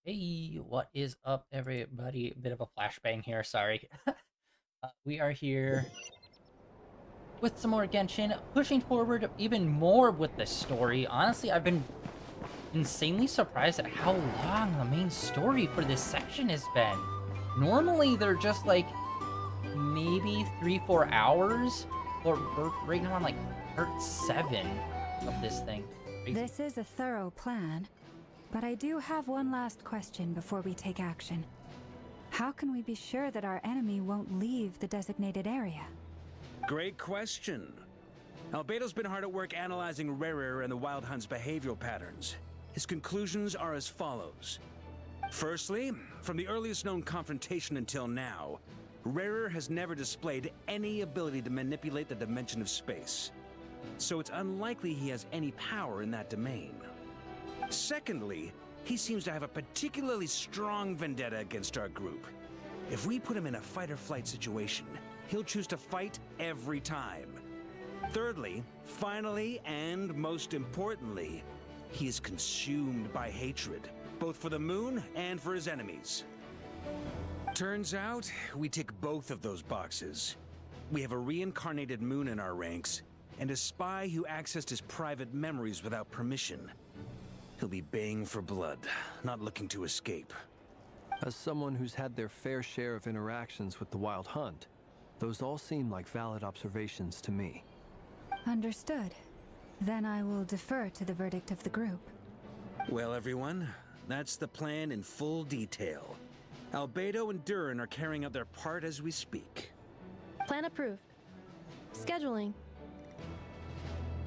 Hey, what is up, everybody? Bit of a flashbang here, sorry. We are here with some more Genshin, pushing forward even more with the story. Honestly, I've been insanely surprised at how long the main story for this section has been. Normally, they're just like maybe 3-4 hours, but we're right now on like part 7 of this thing. Crazy. This is a thorough plan, but I do have one last question before we take action. How can we be sure that our enemy won't leave the designated area? Great question. Albedo's been hard at work analyzing Rarer and the Wild Hunt's behavioral patterns. His conclusions are as follows. Firstly, from the earliest known confrontation until now, Rarer has never displayed any ability to manipulate the dimension of space. So it's unlikely he has any power in that domain. Secondly, he seems to have a particularly strong vendetta against our group. If we put him in a fight-or-flight situation, he'll choose to fight every time. Thirdly, finally, and most importantly, he is consumed by hatred, both for the moon and for his enemies. Turns out, we tick both of those boxes. We have a reincarnated moon in our ranks, and a spy who accessed his private memories without permission. He'll be baying for blood, not looking to escape. As someone who's had their fair share of interactions with the Wild Hunt, those all seem like valid observations to me. Understood. Then I will defer to the verdict of the group. Well, everyone, that's the plan in full detail. Albedo and Durin are carrying out their part as we speak. Plan approved. Scheduling.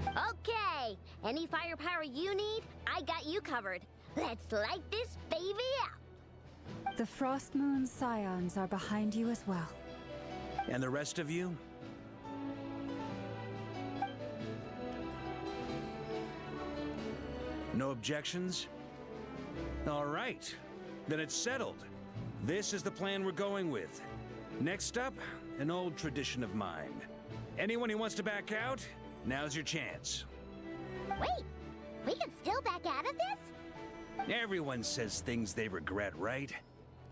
Okay, any firepower you need, I got you covered. Let's light this baby up. The Frost Moon Scions are behind you as well. And the rest of you? No objections? All right, then it's settled. This is the plan we're going with. Next up, an old tradition of mine. Anyone who wants to back out, now's your chance. Wait, we can still back out of this? Everyone says things they regret, right?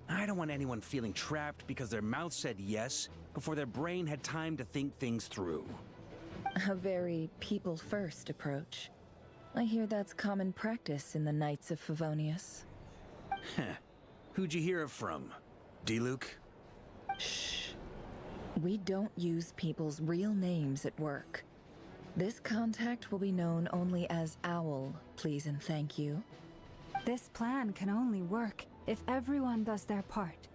I don't want anyone feeling trapped because their mouth said yes before their brain had time to think things through. A very people-first approach. I hear that's common practice in the Knights of Favonius. Heh. Who'd you hear it from? D-Luke? Shh. We don't use people's real names at work. This contact will be known only as Owl, please and thank you. This plan can only work if everyone does their part.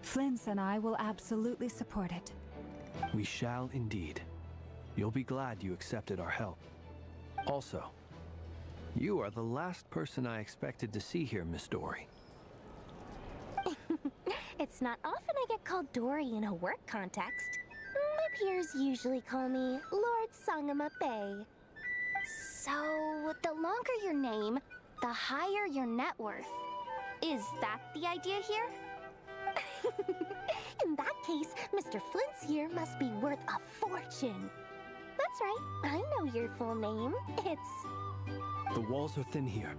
Flint's and I will absolutely support it. We shall indeed. You'll be glad you accepted our help. Also, you are the last person I expected to see here, Miss Dory. It's not often I get called Dory in a work context. My peers usually call me Lord Sangamabe. So, the longer your name, the higher your net worth. Is that the idea here? In that case, Mr. Flint's here must be worth a fortune. That's right, I know your full name. It's... The walls are thin here.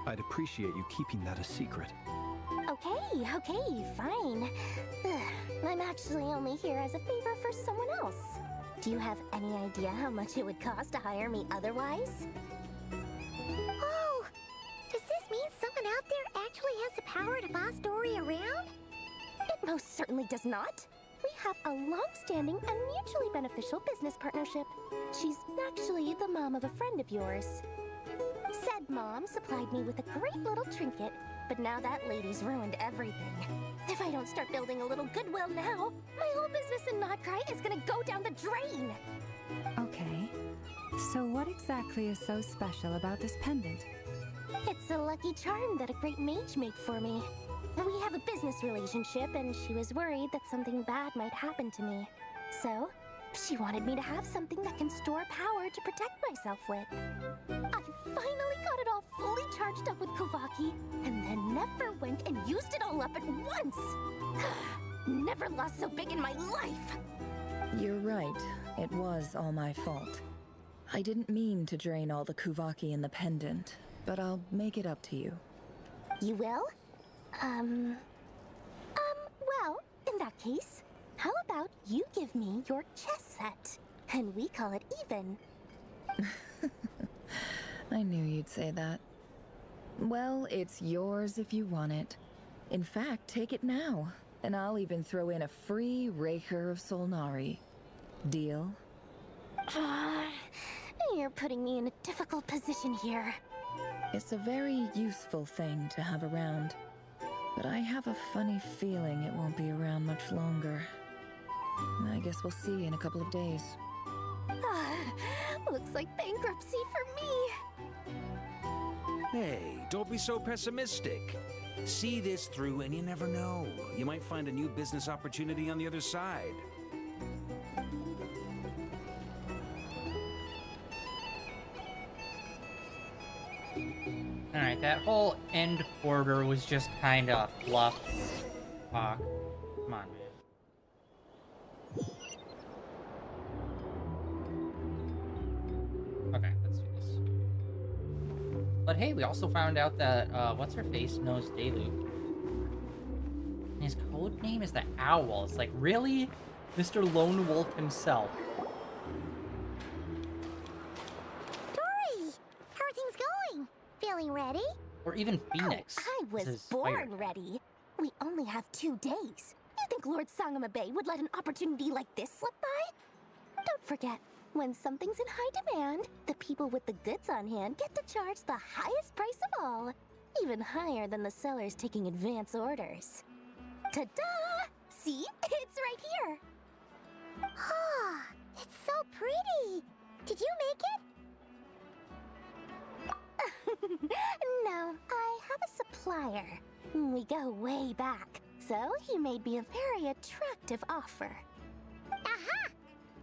I'd appreciate you keeping that a secret. Okay, fine. Ugh, I'm actually only here as a favor for someone else. Do you have any idea how much it would cost to hire me otherwise? Oh! Does this mean someone out there actually has the power to boss Dory around? It most certainly does not. We have a long-standing and mutually beneficial business partnership. She's actually the mom of a friend of yours. Said mom supplied me with a great little trinket, but now that lady's ruined everything. If I don't start building a little goodwill now, my whole business in Notcry is gonna go down the drain! Okay. So what exactly is so special about this pendant? It's a lucky charm that a great mage made for me. We have a business relationship, and she was worried that something bad might happen to me. So, she wanted me to have something that can store power to protect myself with. I finally got it all fully charged up with Kovaki, and then never went and used it all up at once! Never lost so big in my life! You're right. It was all my fault. I didn't mean to drain all the Kuvaki in the pendant, but I'll make it up to you. You will? Well, in that case, how about you give me your chess set? And we call it even. I knew you'd say that. Well, it's yours if you want it. In fact, take it now, and I'll even throw in a free Raker of Solnari. Deal? You're putting me in a difficult position here. It's a very useful thing to have around, but I have a funny feeling it won't be around much longer. I guess we'll see in a couple of days. Looks like bankruptcy for me. Hey, don't be so pessimistic. See this through and you never know. You might find a new business opportunity on the other side. Alright, that whole end quarter was just kind of fluff. Fuck. Come on, man. Okay, let's do this. But hey, we also found out that, what's-her-face knows Dayluk. And his code name is the Owl. It's like, really? Mr. Lone Wolf himself. Dory! How are things going? Feeling ready? Or even Phoenix. Oh, I was This is born fire. ready. We only have 2 days. You think Lord Sangama Bay would let an opportunity like this slip by? Don't forget, when something's in high demand, the people with the goods on hand get to charge the highest price of all. Even higher than the sellers taking advance orders. Ta-da! See? It's right here! Ah, it's so pretty! Did you make it? No, I have a supplier. We go way back, so he made me a very attractive offer. Aha!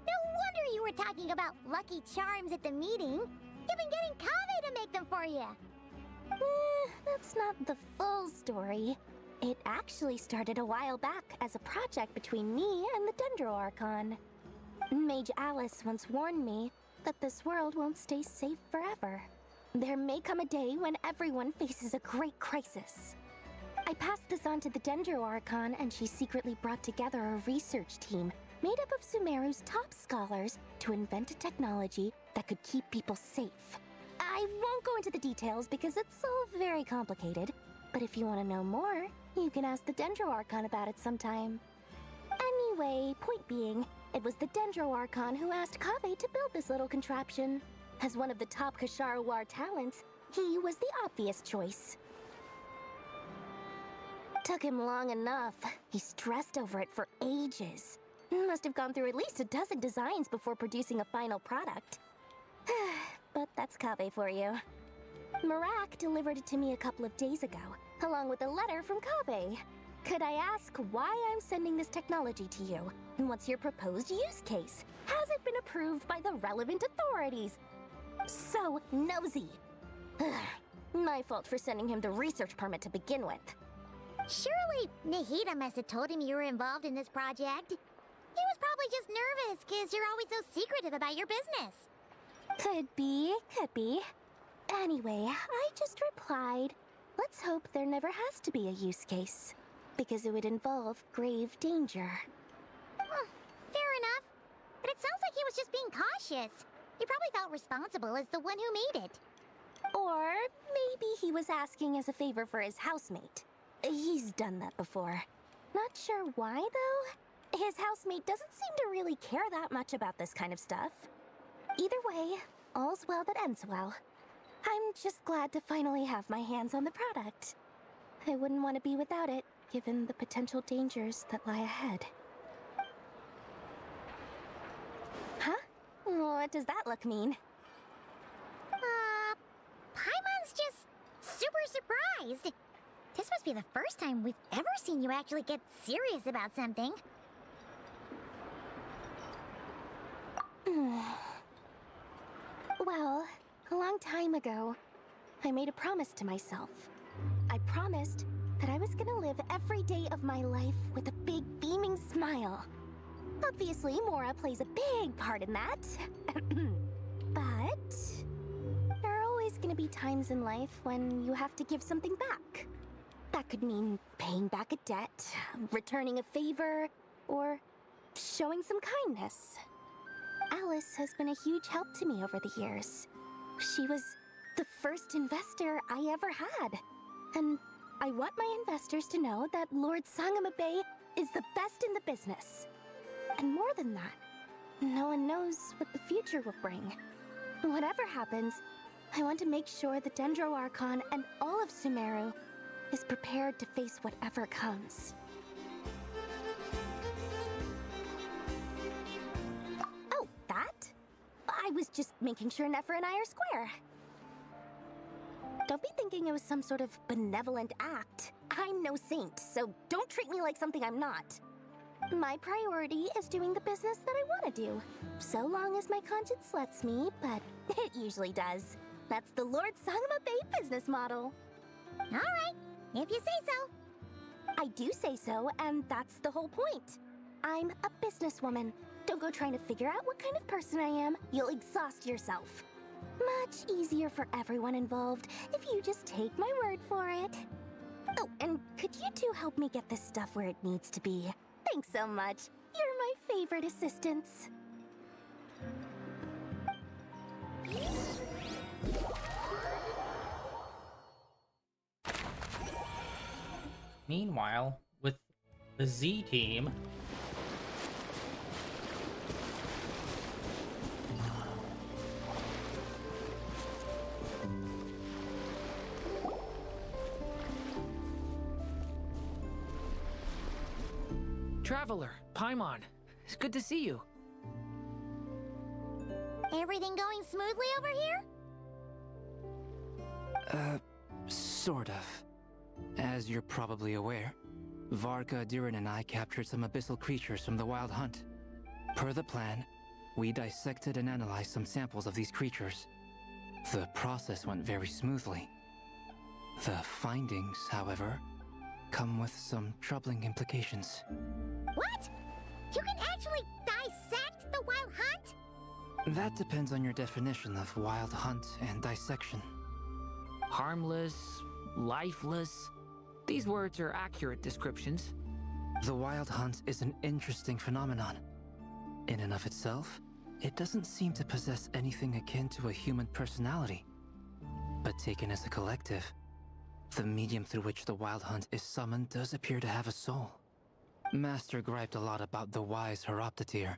No wonder you were talking about Lucky Charms at the meeting. You've been getting Kave to make them for you. That's not the full story. It actually started a while back as a project between me and the Dendro Archon. Mage Alice once warned me that this world won't stay safe forever. There may come a day when everyone faces a great crisis. I passed this on to the Dendro Archon, and she secretly brought together a research team made up of Sumeru's top scholars to invent a technology that could keep people safe. I won't go into the details because it's all very complicated, but if you want to know more, you can ask the Dendro Archon about it sometime. Anyway, point being, it was the Dendro Archon who asked Kave to build this little contraption. As one of the top Kashara War talents, he was the obvious choice. Took him long enough. He stressed over it for ages. Must have gone through at least a dozen designs before producing a final product. But that's Kave for you. Marak delivered it to me a couple of days ago, along with a letter from Kave. Could I ask why I'm sending this technology to you? And what's your proposed use case? Has it been approved by the relevant authorities? So nosy. My fault for sending him the research permit to begin with. Surely Nahida must have told him you were involved in this project. He was probably just nervous because you're always so secretive about your business. Could be, could be. Anyway, I just replied, let's hope there never has to be a use case, because it would involve grave danger. Fair enough. But it sounds like he was just being cautious. He probably felt responsible as the one who made it. Or maybe he was asking as a favor for his housemate. He's done that before. Not sure why, though. His housemate doesn't seem to really care that much about this kind of stuff. Either way, all's well that ends well. I'm just glad to finally have my hands on the product. I wouldn't want to be without it, given the potential dangers that lie ahead. Huh? What does that look mean? Paimon's just super surprised. This must be the first time we've ever seen you actually get serious about something. Well, a long time ago, I made a promise to myself. I promised that I was gonna live every day of my life with a big beaming smile. Obviously, Mora plays a big part in that. But there are always gonna be times in life when you have to give something back. That could mean paying back a debt, returning a favor, or showing some kindness. Alice has been a huge help to me over the years. She was the first investor I ever had. And I want my investors to know that Lord Sangamabe is the best in the business. And more than that, no one knows what the future will bring. Whatever happens, I want to make sure the Dendro Archon and all of Sumeru is prepared to face whatever comes. Oh, that? I was just making sure Nefer and I are square. Don't be thinking it was some sort of benevolent act. I'm no saint, so don't treat me like something I'm not. My priority is doing the business that I want to do, so long as my conscience lets me, but it usually does. That's the Lord Sangamabe business model. Alright, if you say so. I do say so, and that's the whole point. I'm a businesswoman. Don't go trying to figure out what kind of person I am. You'll exhaust yourself. Much easier for everyone involved if you just take my word for it. Oh, and could you two help me get this stuff where it needs to be? Thanks so much. You're my favorite assistants. Meanwhile, with the Z team, Traveler, Paimon, it's good to see you. Everything going smoothly over here? Sort of. As you're probably aware, Varka, Durin, and I captured some abyssal creatures from the Wild Hunt. Per the plan, we dissected and analyzed some samples of these creatures. The process went very smoothly. The findings, however, come with some troubling implications. What? You can actually dissect the Wild Hunt? That depends on your definition of Wild Hunt and dissection. Harmless, lifeless. These words are accurate descriptions. The Wild Hunt is an interesting phenomenon. In and of itself, it doesn't seem to possess anything akin to a human personality. But taken as a collective, the medium through which the Wild Hunt is summoned does appear to have a soul. Master griped a lot about the wise Horoptatir,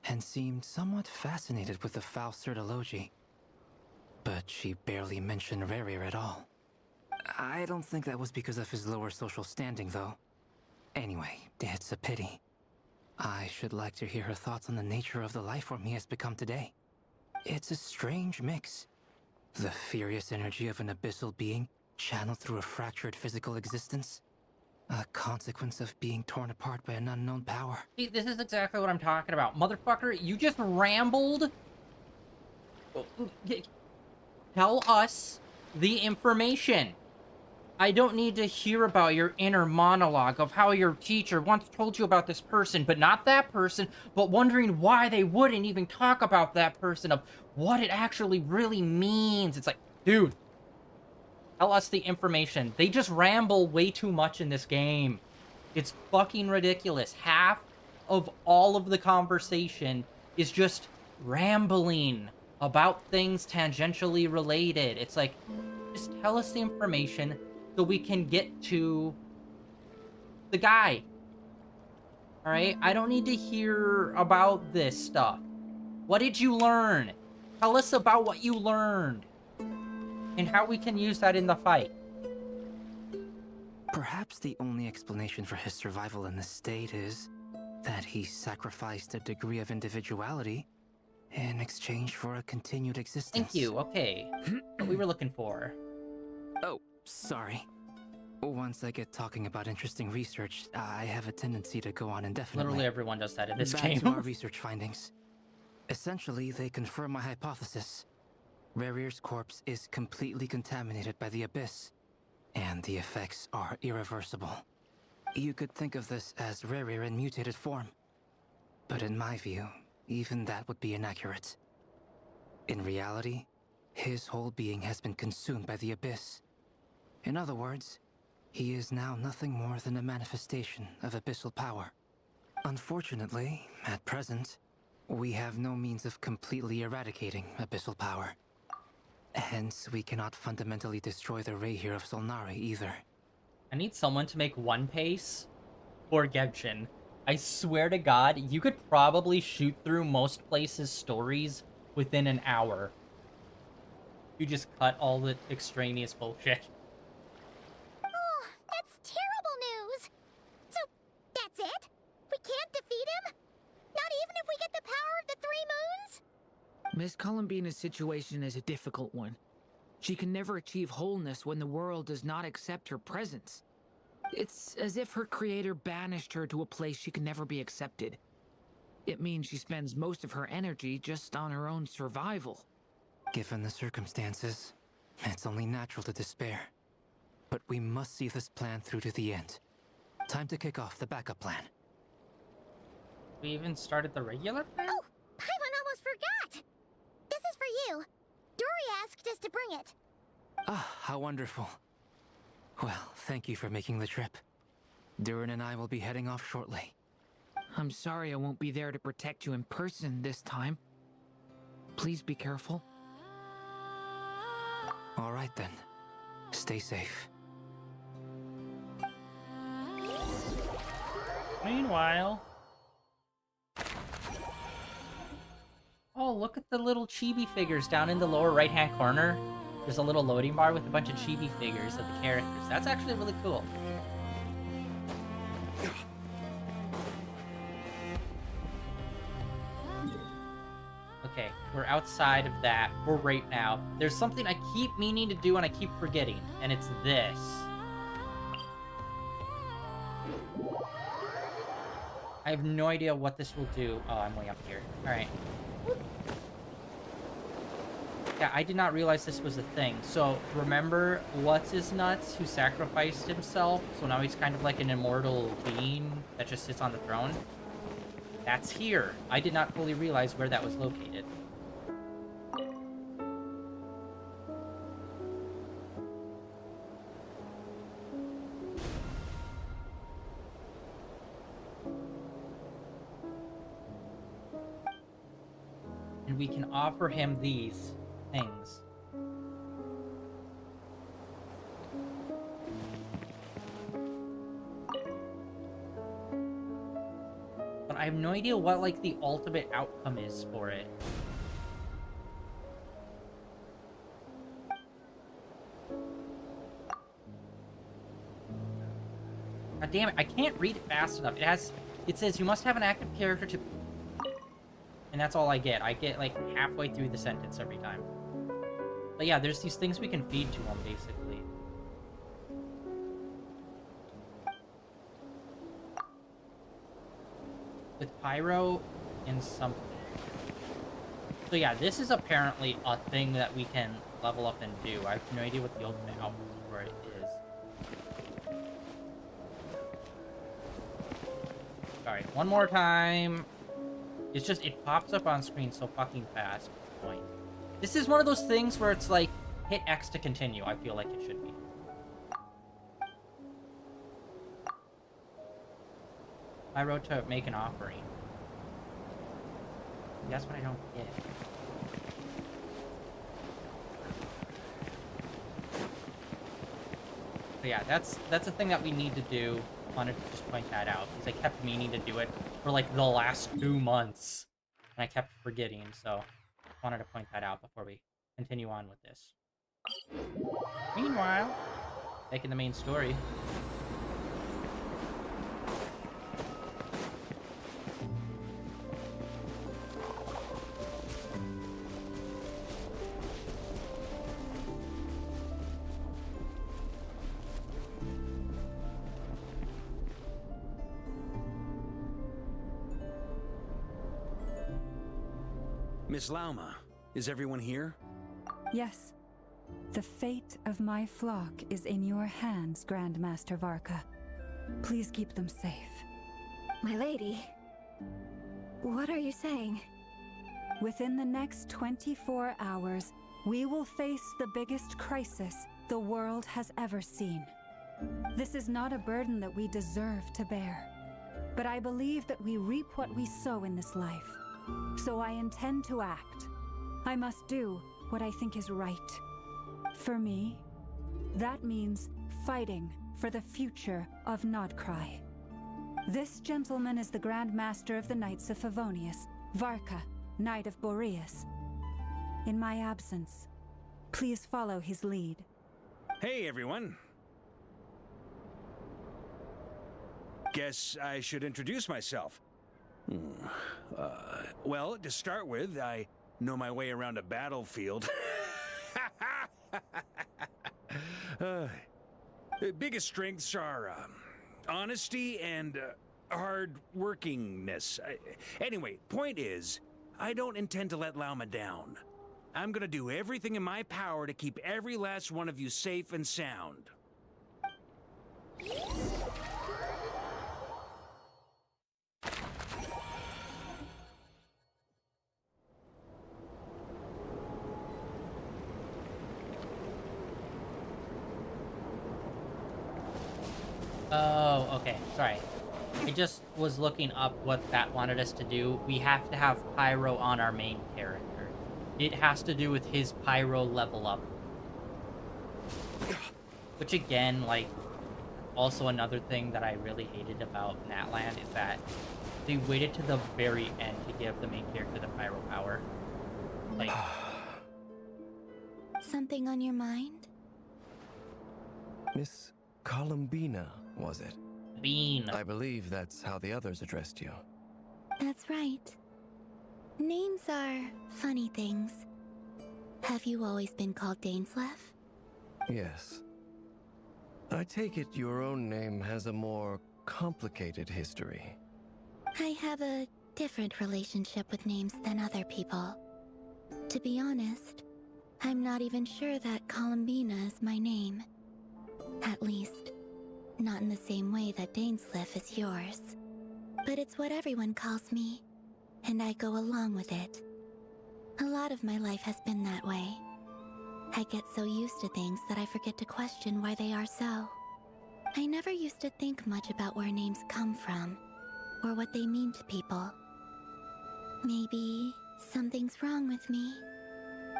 and seemed somewhat fascinated with the foul Certology. But she barely mentioned Rerir at all. I don't think that was because of his lower social standing, though. Anyway, it's a pity. I should like to hear her thoughts on the nature of the life form he has become today. It's a strange mix. The furious energy of an abyssal being channeled through a fractured physical existence. A consequence of being torn apart by an unknown power. see, this is exactly what I'm talking about. Motherfucker, you just rambled. Tell us the information. I don't need to hear about your inner monologue of how your teacher once told you about this person, but not that person, but wondering why they wouldn't even talk about that person, of what it actually really means. It's like, dude, tell us the information. They just ramble way too much in this game. It's fucking ridiculous. Half of all of the conversation is just rambling about things tangentially related. It's like, just tell us the information so we can get to the guy. Alright? I don't need to hear about this stuff. What did you learn? Tell us about what you learned. And how we can use that in the fight. Perhaps the only explanation for his survival in this state is that he sacrificed a degree of individuality in exchange for a continued existence. Thank you, okay. What we were looking for. Oh, sorry. Once I get talking about interesting research, I have a tendency to go on indefinitely. Literally everyone does that in this Back game. to our research findings. Essentially, they confirm my hypothesis. Rerir's corpse is completely contaminated by the Abyss, and the effects are irreversible. You could think of this as Rerir in mutated form. But in my view, even that would be inaccurate. In reality, his whole being has been consumed by the Abyss. In other words, he is now nothing more than a manifestation of abyssal power. Unfortunately, at present, we have no means of completely eradicating abyssal power. Hence, we cannot fundamentally destroy the ray here of Solnari either. I need someone to make One Piece for Genshin. I swear to God, you could probably shoot through most places' stories within an hour. You just cut all the extraneous bullshit. Oh, that's terrible news! So, that's it? We can't defeat him? Not even if we get the power of the Three Moons? Miss Columbina's situation is a difficult one. She can never achieve wholeness when the world does not accept her presence. It's as if her creator banished her to a place she can never be accepted. It means she spends most of her energy just on her own survival. Given the circumstances, it's only natural to despair. But we must see this plan through to the end. Time to kick off the backup plan. We even started the regular plan? Oh, Paimon almost forgot! This is for you. Dory asked us to bring it. Ah, how wonderful. Well, thank you for making the trip. Durin and I will be heading off shortly. I'm sorry I won't be there to protect you in person this time. Please be careful. All right then. Stay safe. Meanwhile... Oh, look at the little chibi figures down in the lower right-hand corner. There's a little loading bar with a bunch of chibi figures of the characters. That's actually really cool. Okay, we're outside of that for right now. There's something I keep meaning to do and I keep forgetting, and it's this. I have no idea what this will do. Oh, I'm way up here. Alright. Yeah, I did not realize this was a thing. So, remember What's-His-Nuts who sacrificed himself? So now he's kind of like an immortal being that just sits on the throne? That's here. I did not fully realize where that was located. And we can offer him these things. But I have no idea what, like, the ultimate outcome is for it. God damn it, I can't read it fast enough. It says you must have an active character to... And that's all I get. I get, like, halfway through the sentence every time. But yeah, there's these things we can feed to him, basically. With Pyro and something. So yeah, this is apparently a thing that we can level up and do. I have no idea what the ultimate output for it is. Alright, one more time. It's just, it pops up on screen so fucking fast at this point. This is one of those things where it's like, hit X to continue, I feel like it should be. I wrote to make an offering. That's what I don't get. But yeah, that's a thing that we need to do. I wanted to just point that out, because I kept meaning to do it for like the last 2 months. And I kept forgetting, so I wanted to point that out before we continue on with this. Meanwhile, taking the main story. Miss Lauma, is everyone here? Yes. The fate of my flock is in your hands, Grandmaster Varka. Please keep them safe. My lady, what are you saying? Within the next 24 hours, we will face the biggest crisis the world has ever seen. This is not a burden that we deserve to bear. But I believe that we reap what we sow in this life. So I intend to act. I must do what I think is right. For me, that means fighting for the future of Nodcry. This gentleman is the Grand Master of the Knights of Favonius, Varka, Knight of Boreas. In my absence, please follow his lead. Hey, everyone. Guess I should introduce myself. Well, to start with, I know my way around a battlefield. Biggest strengths are honesty and hard workingness. Anyway, point is, I don't intend to let Lauma down. I'm gonna do everything in my power to keep every last one of you safe and sound. Oh, okay. Sorry. I just was looking up what that wanted us to do. We have to have Pyro on our main character. It has to do with his Pyro level up. Which again, like, also another thing that I really hated about Natland is that they waited to the very end to give the main character the Pyro power. Like... Something on your mind? Miss Columbina, was it? Bean. I believe that's how the others addressed you. That's right. Names are funny things. Have you always been called Dainslev? Yes. I take it your own name has a more complicated history. I have a different relationship with names than other people. To be honest, I'm not even sure that Columbina is my name. At least, not in the same way that Dainslev is yours. But it's what everyone calls me, and I go along with it. A lot of my life has been that way. I get so used to things that I forget to question why they are so. I never used to think much about where names come from, or what they mean to people. Maybe something's wrong with me.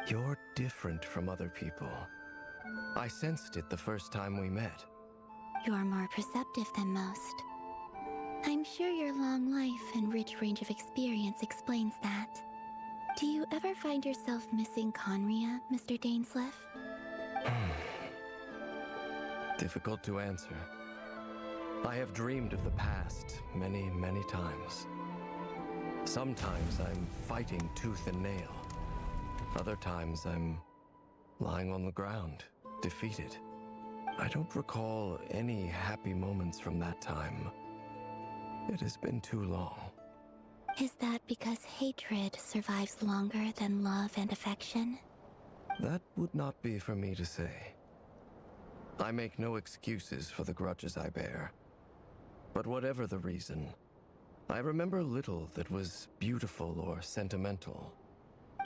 You're different from other people. I sensed it the first time we met. You're more perceptive than most. I'm sure your long life and rich range of experience explains that. Do you ever find yourself missing Conria, Mr. Dainslev? Difficult to answer. I have dreamed of the past many, many times. Sometimes I'm fighting tooth and nail. Other times I'm lying on the ground, defeated. I don't recall any happy moments from that time. It has been too long. Is that because hatred survives longer than love and affection? That would not be for me to say. I make no excuses for the grudges I bear. But whatever the reason, I remember little that was beautiful or sentimental.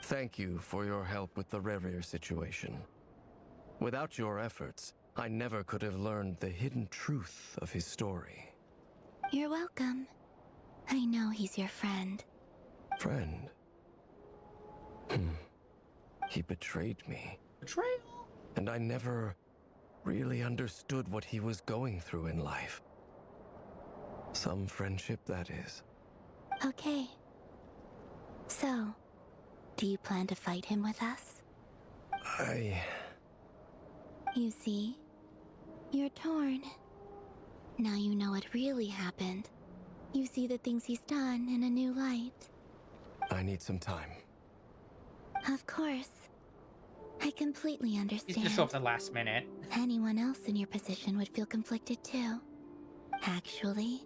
Thank you for your help with the Rerir situation. Without your efforts, I never could have learned the hidden truth of his story. You're welcome. I know he's your friend. Friend? He betrayed me. Betrayal? And I never really understood what he was going through in life. Some friendship, that is. Okay. So, do you plan to fight him with us? You see, you're torn. Now you know what really happened. You see the things he's done in a new light. I need some time. Of course. I completely understand. He's just show up at the last minute. Anyone else in your position would feel conflicted too. Actually,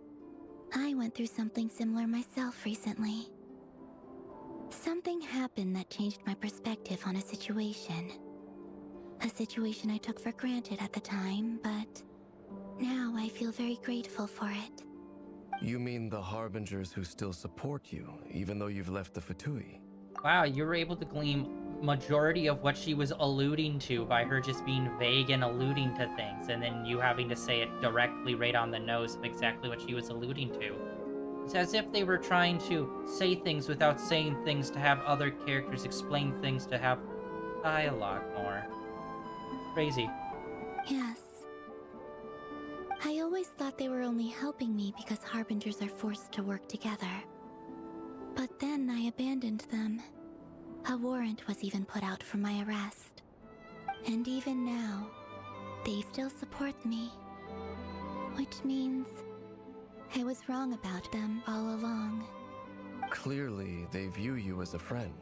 I went through something similar myself recently. Something happened that changed my perspective on a situation. A situation I took for granted at the time, but now I feel very grateful for it. You mean the Harbingers who still support you, even though you've left the Fatui? Wow, you were able to glean majority of what she was alluding to by her just being vague and alluding to things, and then you having to say it directly right on the nose of exactly what she was alluding to. It's as if they were trying to say things without saying things to have other characters explain things to have dialogue more. Crazy. Yes. I always thought they were only helping me because harbingers are forced to work together. But then I abandoned them. A warrant was even put out for my arrest. And even now, they still support me. Which means I was wrong about them all along. Clearly, they view you as a friend.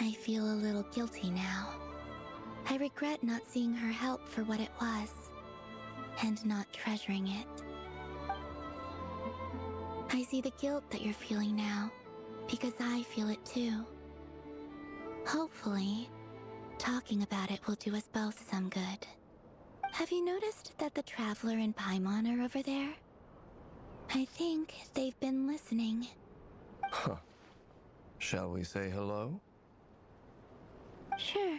I feel a little guilty now. I regret not seeing her help for what it was, and not treasuring it. I see the guilt that you're feeling now, because I feel it too. Hopefully, talking about it will do us both some good. Have you noticed that the Traveler and Paimon are over there? I think they've been listening. Huh. Shall we say hello? Sure.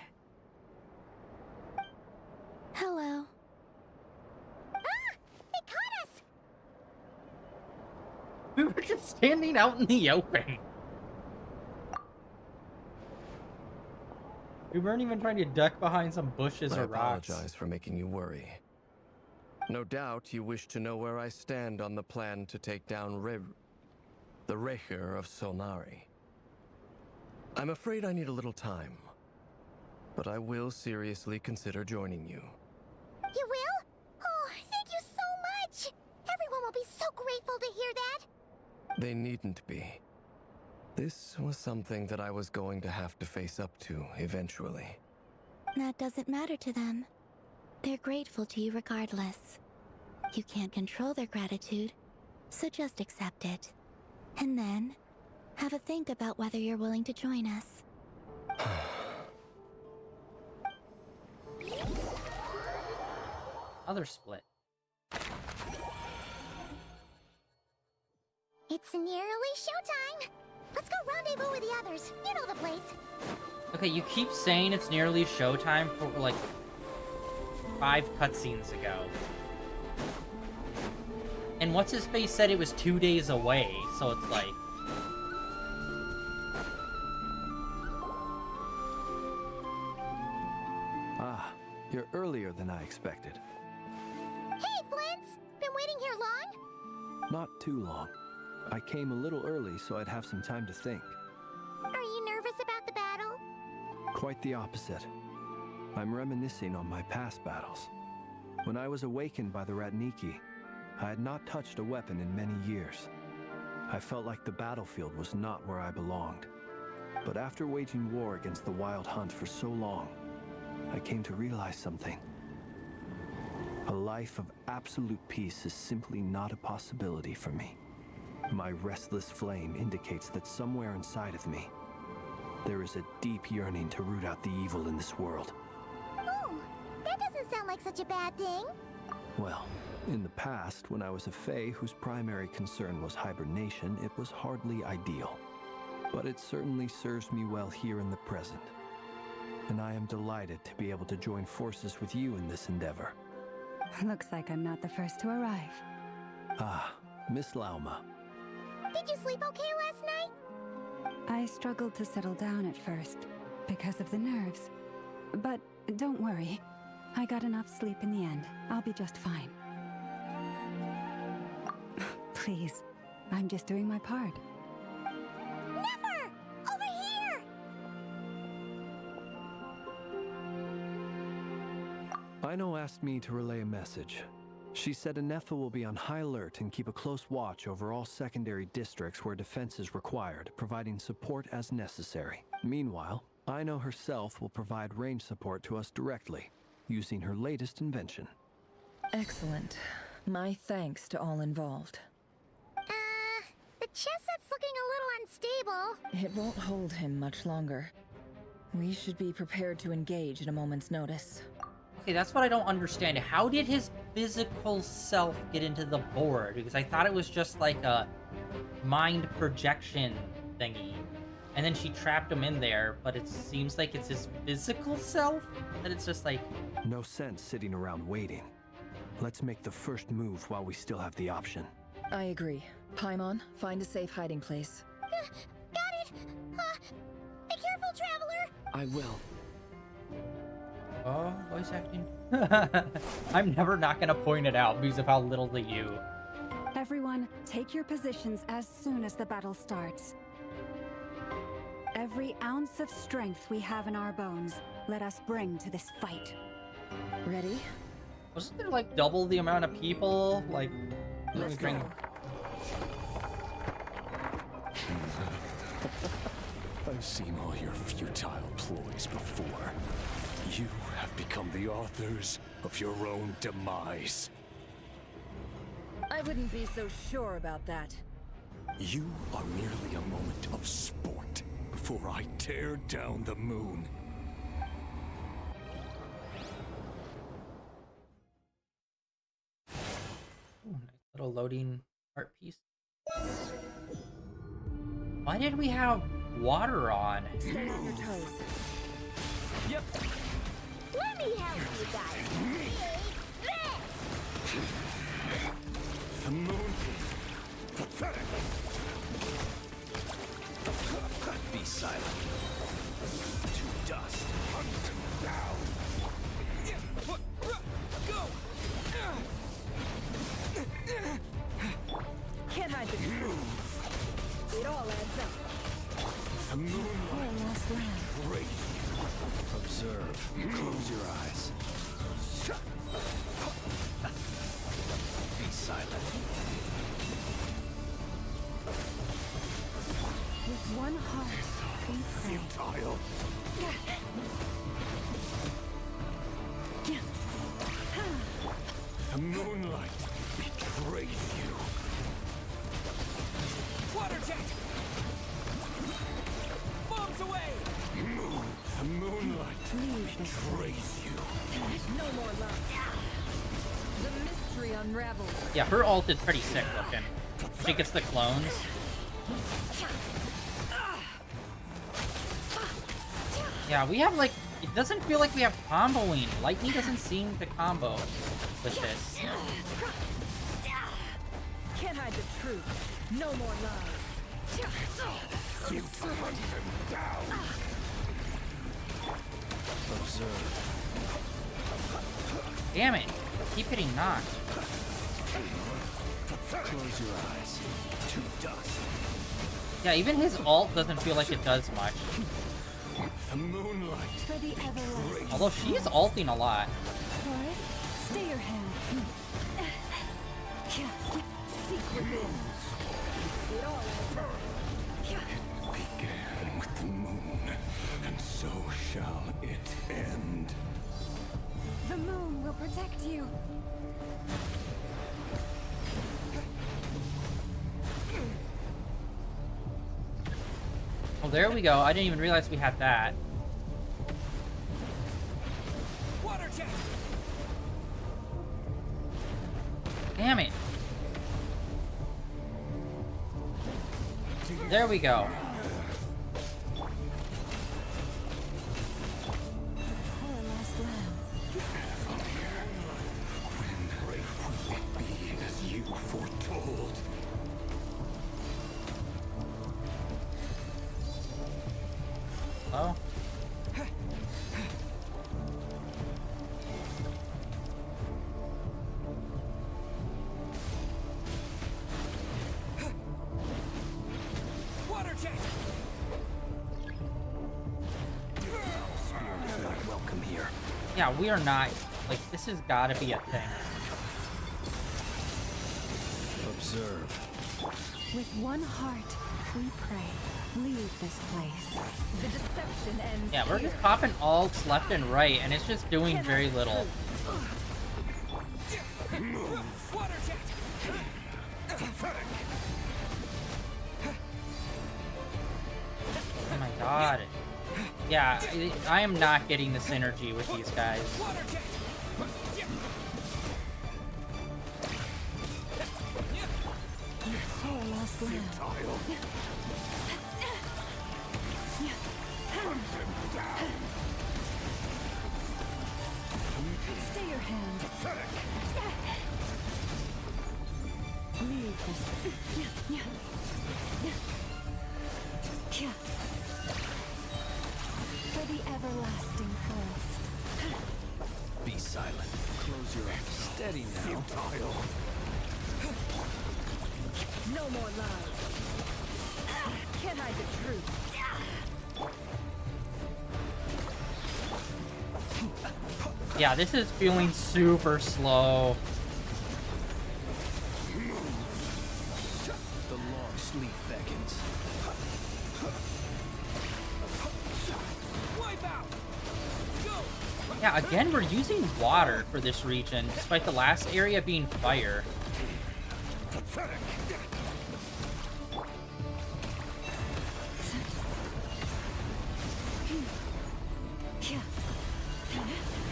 Hello. Ah! They caught us! We were just standing out in the open. We weren't even trying to duck behind some bushes I or rocks. apologize for making you worry. No doubt you wish to know where I stand on the plan to take down the Recher of Solnari. I'm afraid I need a little time, but I will seriously consider joining you. You will? Oh, thank you so much! Everyone will be so grateful to hear that! They needn't be. This was something that I was going to have to face up to eventually. That doesn't matter to them. They're grateful to you regardless. You can't control their gratitude, so just accept it. And then, have a think about whether you're willing to join us. Other split. It's nearly showtime! Let's go rendezvous with the others. You know the place. Okay, you keep saying it's nearly showtime for like 5 cutscenes ago. And what's his face said it was 2 days away, so it's like. Ah, you're earlier than I expected. Hey, Flint's! Been waiting here long? Not too long. I came a little early so I'd have some time to think. Are you nervous about the battle? Quite the opposite. I'm reminiscing on my past battles. When I was awakened by the Ratniki, I had not touched a weapon in many years. I felt like the battlefield was not where I belonged. But after waging war against the Wild Hunt for so long, I came to realize something. A life of absolute peace is simply not a possibility for me. My restless flame indicates that somewhere inside of me, there is a deep yearning to root out the evil in this world. Oh, that doesn't sound like such a bad thing. Well, in the past, when I was a Fae whose primary concern was hibernation, it was hardly ideal. But it certainly serves me well here in the present. And I am delighted to be able to join forces with you in this endeavor. Looks like I'm not the first to arrive. Ah, Miss Lauma. Did you sleep okay last night? I struggled to settle down at first, because of the nerves. But don't worry. I got enough sleep in the end. I'll be just fine. Please, I'm just doing my part. Never! Over here! Ino asked me to relay a message. She said Anetha will be on high alert and keep a close watch over all secondary districts where defense is required, providing support as necessary. Meanwhile, Ino herself will provide range support to us directly, using her latest invention. Excellent. My thanks to all involved. The chess set's looking a little unstable. It won't hold him much longer. We should be prepared to engage at a moment's notice. Okay, that's what I don't understand. How did his physical self get into the board? Because I thought it was just like a mind projection thingy. and then she trapped him in there, but it seems like it's his physical self, that it's just like... No sense sitting around waiting. Let's make the first move while we still have the option. I agree. Paimon, find a safe hiding place. Got it! Be careful, traveler! I will. Oh, voice acting. I'm never not gonna point it out because of how little they do. Everyone, take your positions as soon as the battle starts. Every ounce of strength we have in our bones, let us bring to this fight. Ready? Wasn't there like double the amount of people? Like, Let's go. I've seen all your futile ploys before. You have become the authors of your own demise. I wouldn't be so sure about that. You are merely a moment of sport before I tear down the moon. Ooh, nice little loading art piece. Why did we have water on? Stay on your toes. Yep. Let me help you guys. Take this! The moon. Pathetic. Be silent. To dust. Hunt them down. Go. Can't hide the truth. It all adds up. The moonlight. Last round. Great. Observe. Close your eyes. Be silent. With one heart, we pray. Futile. The moonlight betrays you. Water jet! Bombs away! The moonlight betrays you. No more love. The mystery unravels. Yeah, her ult is pretty sick looking. She gets the clones. Yeah, we have like... It doesn't feel like we have comboing. Lightning doesn't seem to combo with this. Can't hide the truth. No more lies. You hunt them down. Observe. Damn it. Keep hitting knocked. Close your eyes. To dust. Yeah, even his ult doesn't feel like it does much. The moonlight. For the everlasting. Although she's ulting a lot. Forest, stay your hand. Seek within. It all adds up. Began with the moon, and so shall it end. The moon will protect you. Oh, there we go. I didn't even realize we had that. Water jet! Damn it. There we go. Our last round. When great will it be as you foretold? Oh. Water jet! Spirit is not welcome here. Yeah, we are not... Like, this has gotta be a thing. Observe. With one heart, we pray. Leave this place. The deception ends. Yeah, we're here. just popping ults left and right, and it's just doing Can't very hide the little. Move! Water jet! Oh my god. Yeah, I am not getting the synergy with these guys. Water jet! Our last round. Futile. your hand. Leave this. For the everlasting forest. Be silent. Close your eyes. Steady now. No more lies. Can't hide the truth. Yeah, this is feeling super slow. The long sleep beckons. Yeah, again, we're using water for this region, despite the last area being fire.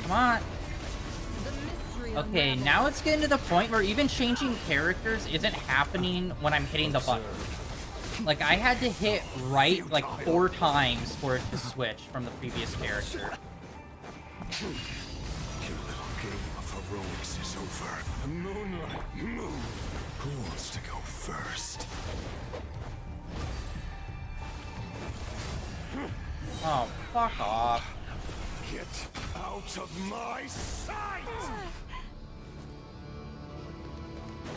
Come on. Okay, now it's getting to the point where even changing characters isn't happening when I'm hitting the button. Like, I had to hit right, like, 4 times for it to switch from the previous character. Your little game of heroics is over. The moonlight moon. Who wants to go first? Oh, fuck off. Get out of my sight!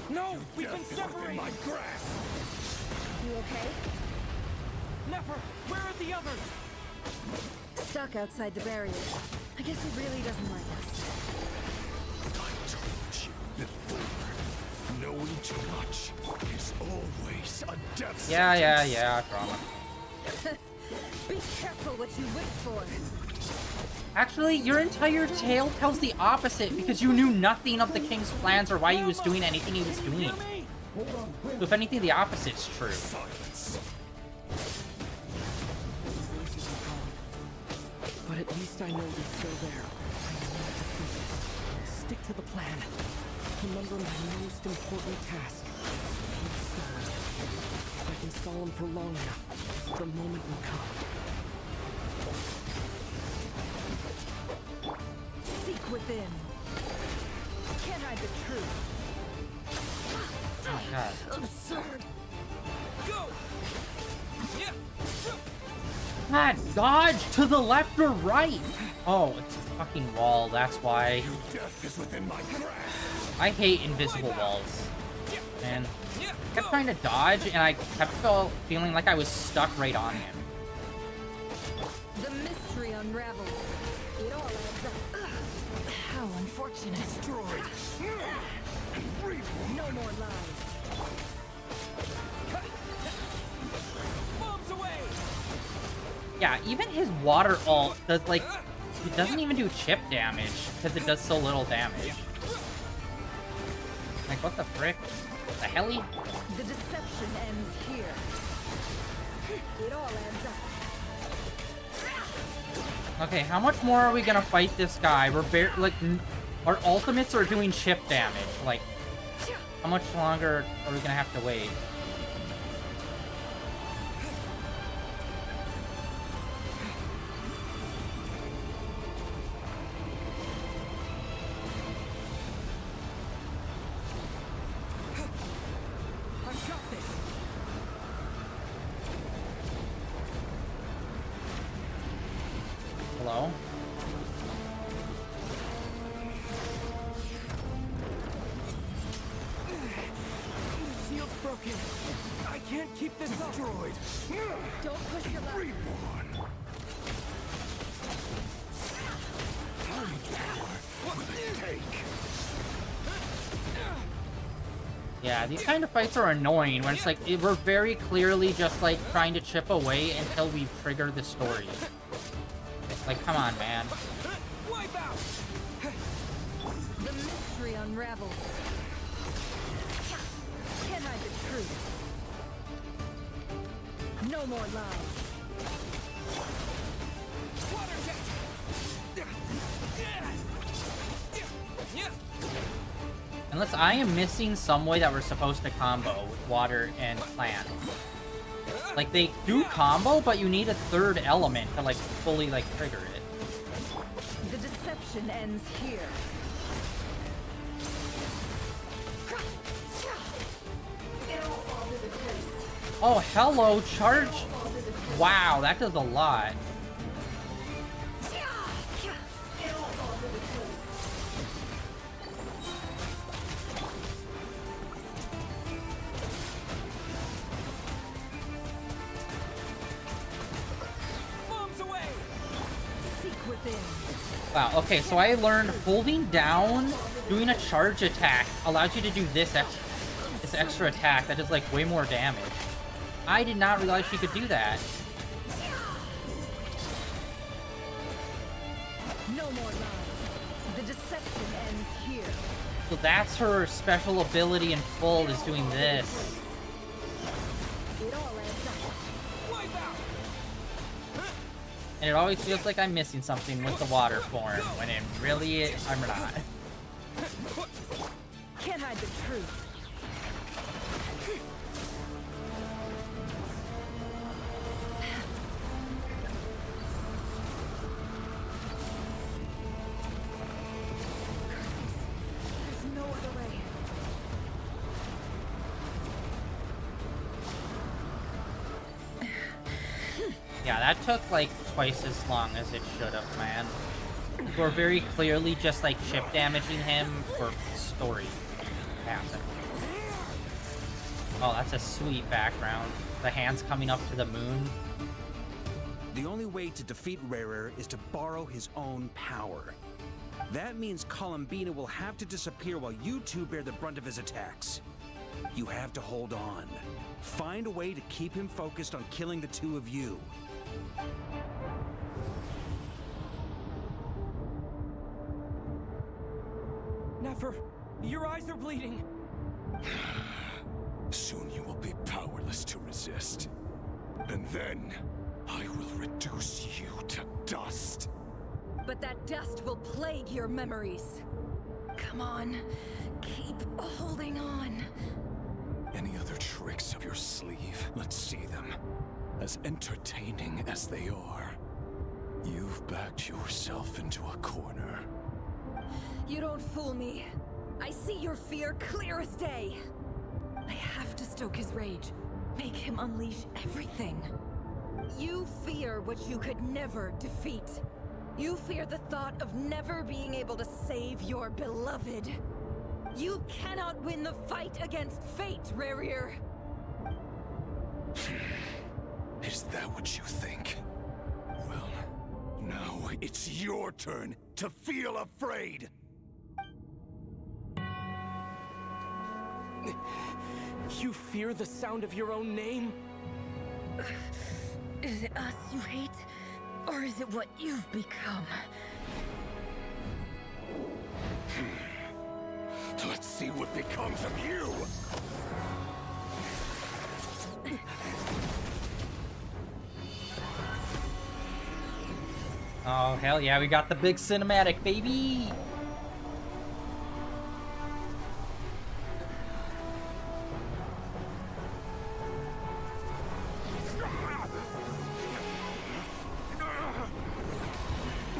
No, we've been separated. My grasp. You okay? Never. Where are the others? Stuck outside the barrier. I guess he really doesn't like us. I told you before. Knowing too much is always a death Yeah, drama. Be careful what you wish for. Actually, your entire tale tells the opposite because you knew nothing of the king's plans or why he was doing anything he was doing. So if anything, the opposite's true. But at least I know they're still there. I know what to focus. Stick to the plan. Remember my most important task. Keep stalling. If I can stall him for long enough, the moment will come. Seek within. Can't hide the truth. Oh my god. Absurd. Go! God, dodge to the left or right. Oh, it's a fucking wall. That's why. Death is within my grasp. I hate invisible walls. Man, I kept trying to dodge, and I kept feeling like I was stuck right on him. The mystery unravels. It all adds up. How unfortunate. Destroyed. No more lies. Bombs away! Yeah, even his water ult does, like, it doesn't even do chip damage, because it does so little damage. Like, what the frick? The heli? The deception ends here. It all adds up. Okay, how much more are we gonna fight this guy? We're like, our ultimates are doing chip damage. Like, how much longer are we gonna have to wait? Hello? Shield's broken. I can't keep this Destroyed. Don't push your luck. Reborn. How much power will it take? Yeah, these kind of fights are annoying when it's like, we're very clearly just like trying to chip away until we trigger the story. Like, come on, man. Wipe out! The mystery unravels. Can't hide the truth. No more lies. Water jet! Unless I am missing some way that we're supposed to combo with water and plant. Like, they do combo, but you need a third element to, like, fully, like, trigger it. The deception ends here. Oh, hello, charge. Wow, that does a lot. Wow, okay, so I learned holding down, doing a charge attack allows you to do this extra attack that does like way more damage. I did not realize she could do that. No more lies. The deception ends here. So that's her special ability in full, is doing this. It all adds up. And it always feels like I'm missing something with the water form, when it really is, I'm not. Can't hide the truth. There's no other way. Yeah, that took like twice as long as it should have, man. We're very clearly just like chip damaging him for story to happen. Oh, that's a sweet background. The hands coming up to the moon. The only way to defeat Rarer is to borrow his own power. That means Columbina will have to disappear while you two bear the brunt of his attacks. You have to hold on. Find a way to keep him focused on killing the two of you. Nefer, your eyes are bleeding. Soon you will be powerless to resist. And then, I will reduce you to dust. But that dust will plague your memories. Come on, keep holding on. Any other tricks up your sleeve? Let's see them. As entertaining as they are, you've backed yourself into a corner. You don't fool me. I see your fear clear as day. I have to stoke his rage. Make him unleash everything. You fear what you could never defeat. You fear the thought of never being able to save your beloved. You cannot win the fight against fate, Rarer. Is that what you think? Well, now it's your turn to feel afraid! You fear the sound of your own name? Is it us you hate? Or is it what you've become? Let's see what becomes of you! Oh, hell yeah, we got the big cinematic, baby!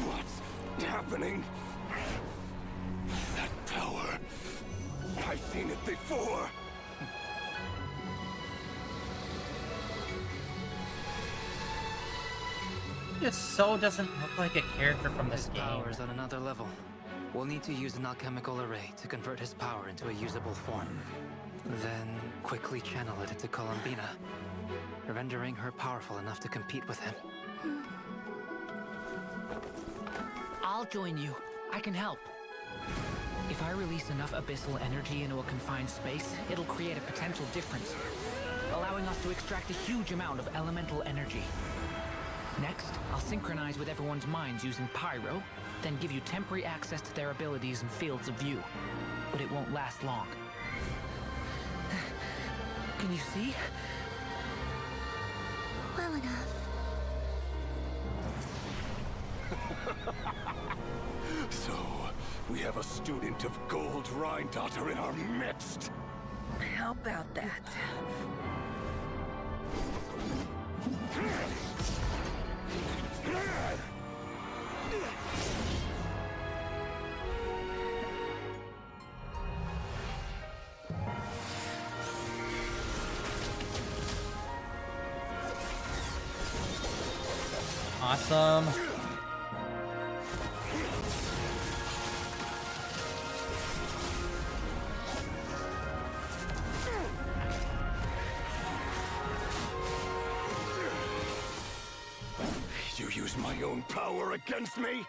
What's happening? That power. I've seen it before. Just so doesn't look like a character from this game. Power is on another level. We'll need to use an alchemical array to convert his power into a usable form. Then quickly channel it into Columbina, rendering her powerful enough to compete with him. I'll join you. I can help. If I release enough abyssal energy into a confined space, it'll create a potential difference, allowing us to extract a huge amount of elemental energy. Next, I'll synchronize with everyone's minds using pyro, then give you temporary access to their abilities and fields of view. But it won't last long. Can you see? Well enough. So, we have a student of Gold Rhine-Daughter in our midst. How about that? Awesome. You use my own power against me?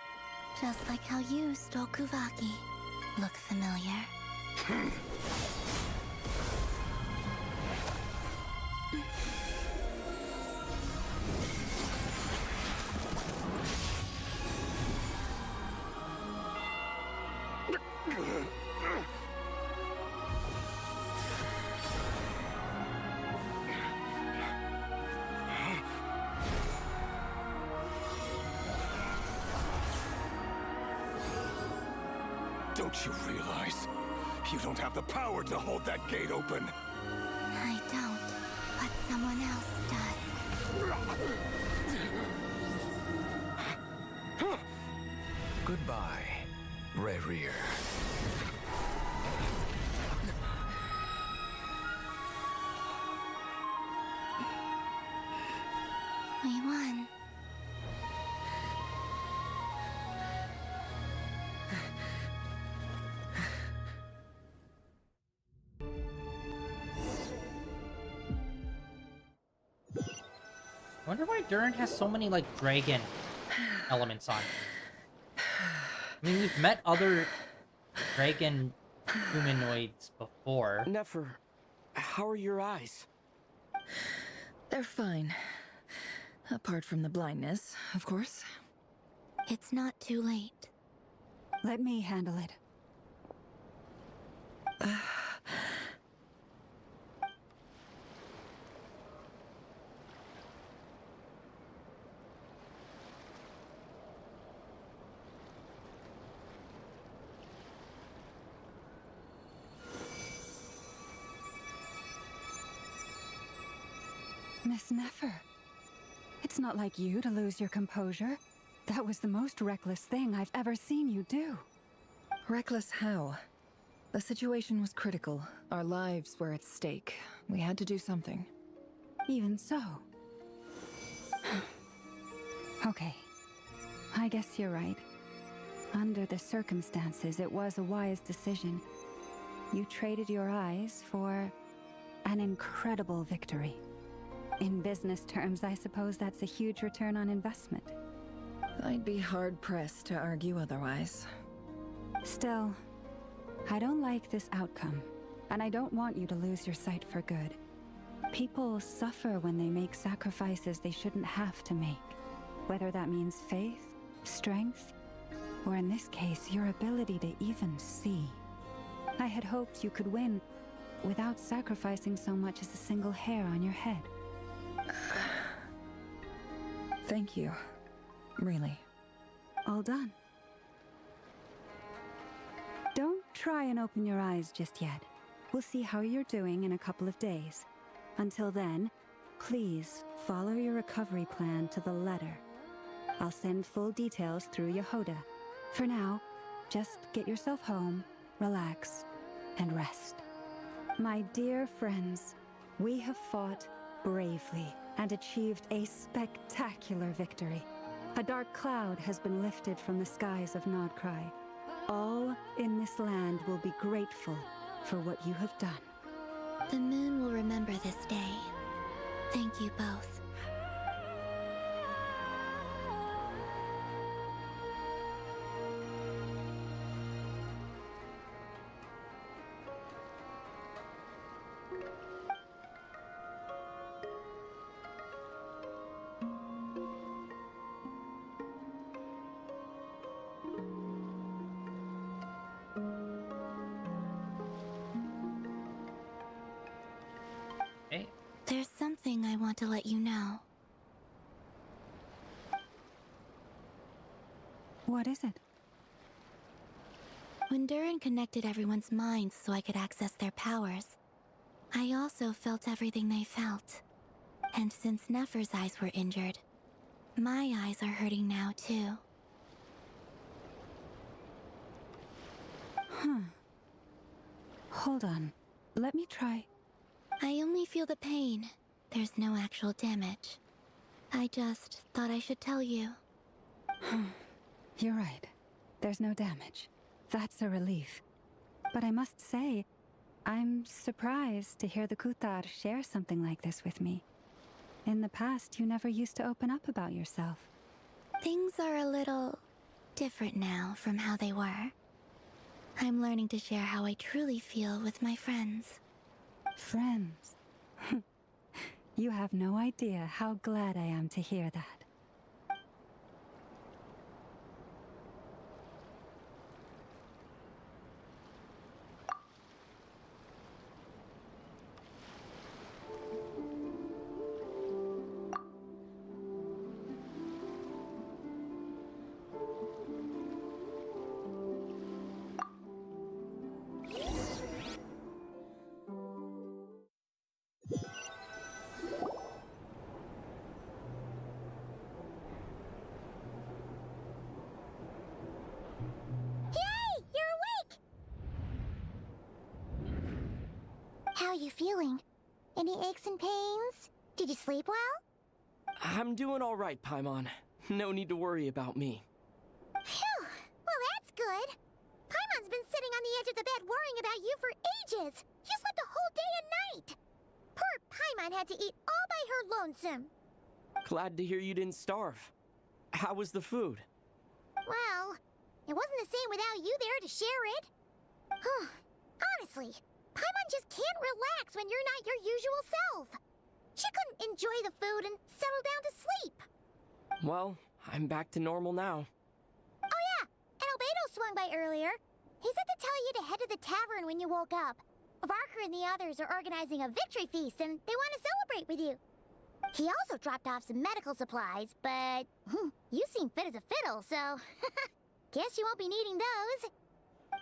Just like how you stole Kuvaki. Look familiar? Don't you realize? You don't have the power to hold that gate open. I don't, but someone else does. Goodbye, Rerir. We won. I wonder why Durin has so many, like, dragon elements on. I mean, we've met other dragon humanoids before. Nefer, how are your eyes? They're fine. Apart from the blindness, of course. It's not too late. Let me handle it. Miss Nefer, it's not like you to lose your composure. That was the most reckless thing I've ever seen you do. Reckless how? The situation was critical. Our lives were at stake. We had to do something. Even so. Okay. I guess you're right. Under the circumstances, it was a wise decision. You traded your eyes for an incredible victory. In business terms, I suppose that's a huge return on investment. I'd be hard-pressed to argue otherwise. Still, I don't like this outcome, and I don't want you to lose your sight for good. People suffer when they make sacrifices they shouldn't have to make, whether that means faith, strength, or in this case, your ability to even see. I had hoped you could win without sacrificing so much as a single hair on your head. Thank you. Really. All done. Don't try and open your eyes just yet. We'll see how you're doing in a couple of days. Until then, please follow your recovery plan to the letter. I'll send full details through Yehoda. For now, just get yourself home, relax, and rest. My dear friends, we have fought bravely and achieved a spectacular victory. A dark cloud has been lifted from the skies of Nodcry. All in this land will be grateful for what you have done. The moon will remember this day. Thank you both. There's something I want to let you know. What is it? When Durin connected everyone's minds so I could access their powers, I also felt everything they felt. And since Nefer's eyes were injured, my eyes are hurting now too. Hold on. Let me try. I only feel the pain. There's no actual damage. I just thought I should tell you. You're right. There's no damage. That's a relief. But I must say, I'm surprised to hear the Kutar share something like this with me. In the past, you never used to open up about yourself. Things are a little different now from how they were. I'm learning to share how I truly feel with my friends. Friends? You have no idea how glad I am to hear that. How are you feeling? Any aches and pains? Did you sleep well? I'm doing all right, Paimon. No need to worry about me. Phew! Well, that's good. Paimon's been sitting on the edge of the bed worrying about you for ages. You slept a whole day and night. Poor Paimon had to eat all by her lonesome. Glad to hear you didn't starve. How was the food? Well, it wasn't the same without you there to share it. Honestly, Paimon just can't relax when you're not your usual self. She couldn't enjoy the food and settle down to sleep. Well, I'm back to normal now. Oh yeah, and Albedo swung by earlier. He said to tell you to head to the tavern when you woke up. Varker and the others are organizing a victory feast and they want to celebrate with you. He also dropped off some medical supplies, but you seem fit as a fiddle, so guess you won't be needing those.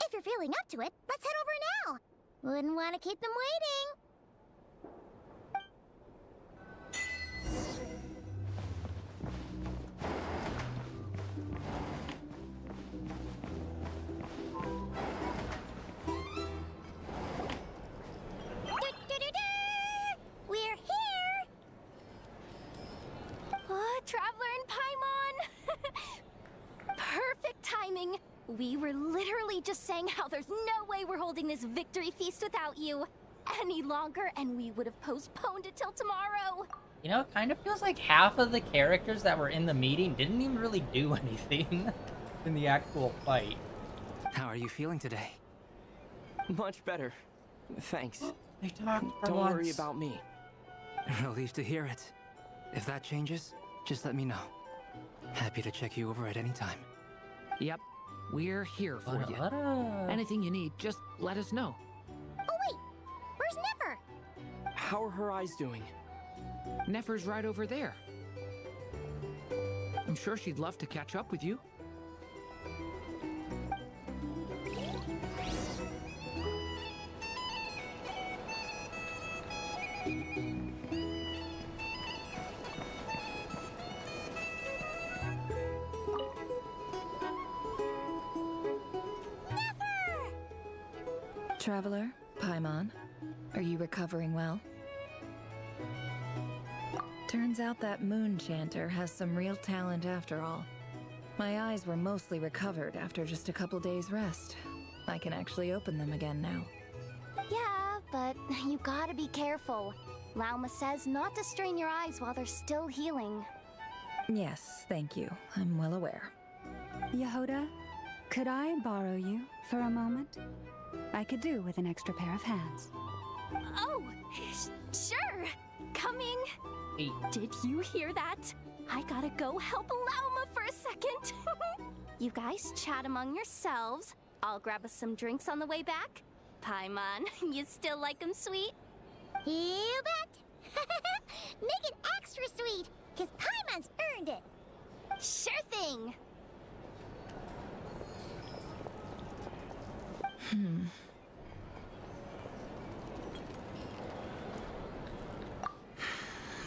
If you're feeling up to it, let's head over now. Wouldn't want to keep them waiting. We're here! Oh, Traveler and Paimon! Perfect timing! We were literally just saying how there's no way we're holding this victory feast without you any longer, and we would have postponed it till tomorrow. You know, it kind of feels like half of the characters that were in the meeting didn't even really do anything in the actual fight. How are you feeling today? Much better. Thanks. They talked for Don't once. worry about me. Relieved to hear it. If that changes, just let me know. Happy to check you over at any time. Yep, we're here for you. Anything you need, just let us know. Oh wait, where's Nefer? How are her eyes doing? Nefer's right over there. I'm sure she'd love to catch up with you. Traveler, Paimon, are you recovering well? Turns out that moon chanter has some real talent after all. My eyes were mostly recovered after just a couple days rest. I can actually open them again now. Yeah, but you gotta be careful. Lauma says not to strain your eyes while they're still healing. Yes, thank you. I'm well aware. Yehoda, could I borrow you for a moment? I could do with an extra pair of hands. Oh, sure. Coming. Hey. Did you hear that? I gotta go help Lauma for a second. You guys chat among yourselves. I'll grab us some drinks on the way back. Paimon, you still like 'em sweet? You bet! Make it extra sweet, because Paimon's earned it! Sure thing!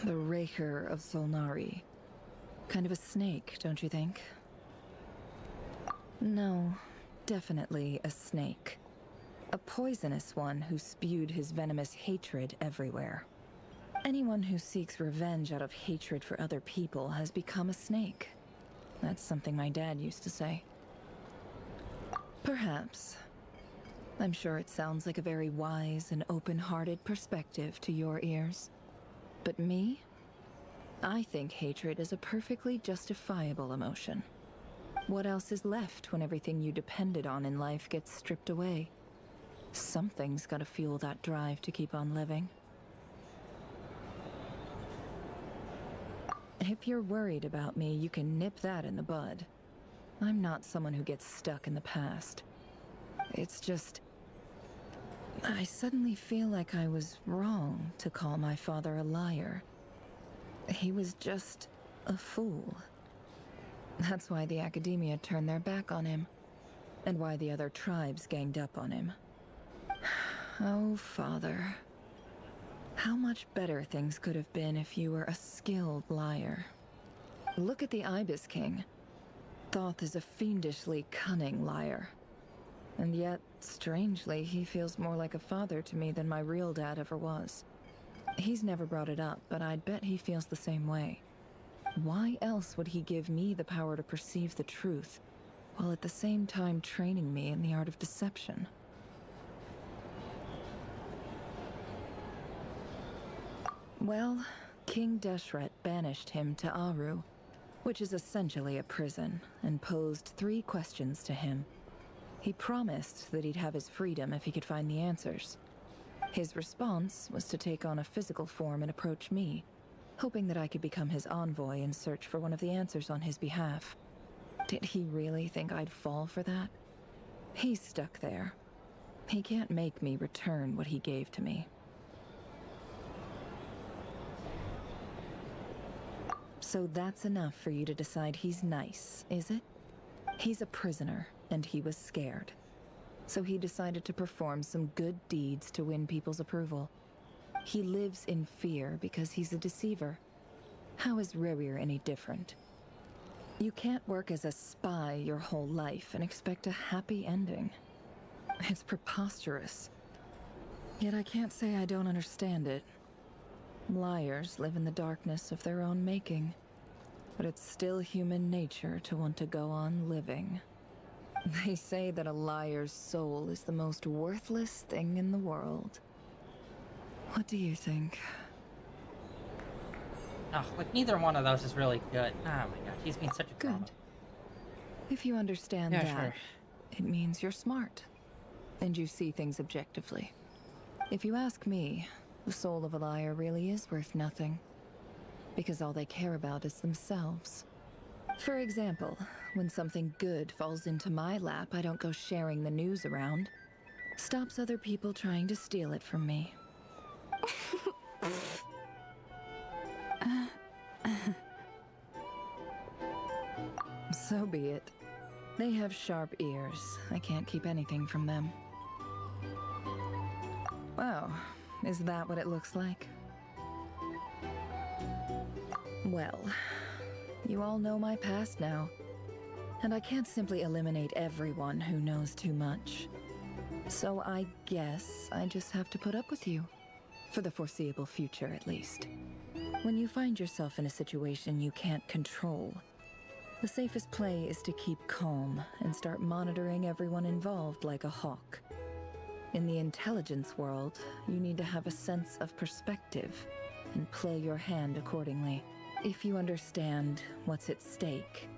The Raker of Solnari. Kind of a snake, don't you think? No, definitely a snake. A poisonous one who spewed his venomous hatred everywhere. Anyone who seeks revenge out of hatred for other people has become a snake. That's something my dad used to say. Perhaps. I'm sure it sounds like a very wise and open-hearted perspective to your ears. But me? I think hatred is a perfectly justifiable emotion. What else is left when everything you depended on in life gets stripped away? Something's gotta fuel that drive to keep on living. If you're worried about me, you can nip that in the bud. I'm not someone who gets stuck in the past. It's just... I suddenly feel like I was wrong to call my father a liar. He was just a fool. That's why the academia turned their back on him, and why the other tribes ganged up on him. Oh, Father. How much better things could have been if you were a skilled liar. Look at the Ibis King. Thoth is a fiendishly cunning liar. And yet, strangely, he feels more like a father to me than my real dad ever was. He's never brought it up, but I'd bet he feels the same way. Why else would he give me the power to perceive the truth, while at the same time training me in the art of deception? Well, King Deshret banished him to Aru, which is essentially a prison, and posed 3 questions to him. He promised that he'd have his freedom if he could find the answers. His response was to take on a physical form and approach me, hoping that I could become his envoy and search for one of the answers on his behalf. Did he really think I'd fall for that? He's stuck there. He can't make me return what he gave to me. So that's enough for you to decide he's nice, is it? He's a prisoner, and he was scared. So he decided to perform some good deeds to win people's approval. He lives in fear because he's a deceiver. How is Rerir any different? You can't work as a spy your whole life and expect a happy ending. It's preposterous. Yet I can't say I don't understand it. Liars live in the darkness of their own making. But it's still human nature to want to go on living. They say that a liar's soul is the most worthless thing in the world. What do you think? Oh, like neither one of those is really good. Oh my god, he's been such a drama. Good. If you understand Yeah, that, sure. it means you're smart. And you see things objectively. If you ask me, the soul of a liar really is worth nothing. Because all they care about is themselves. For example, when something good falls into my lap, I don't go sharing the news around. Stops other people trying to steal it from me. So be it. They have sharp ears. I can't keep anything from them. Wow, is that what it looks like? Well, you all know my past now, and I can't simply eliminate everyone who knows too much. So I guess I just have to put up with you, for the foreseeable future at least. When you find yourself in a situation you can't control, the safest play is to keep calm and start monitoring everyone involved like a hawk. In the intelligence world, you need to have a sense of perspective and play your hand accordingly. If you understand what's at stake,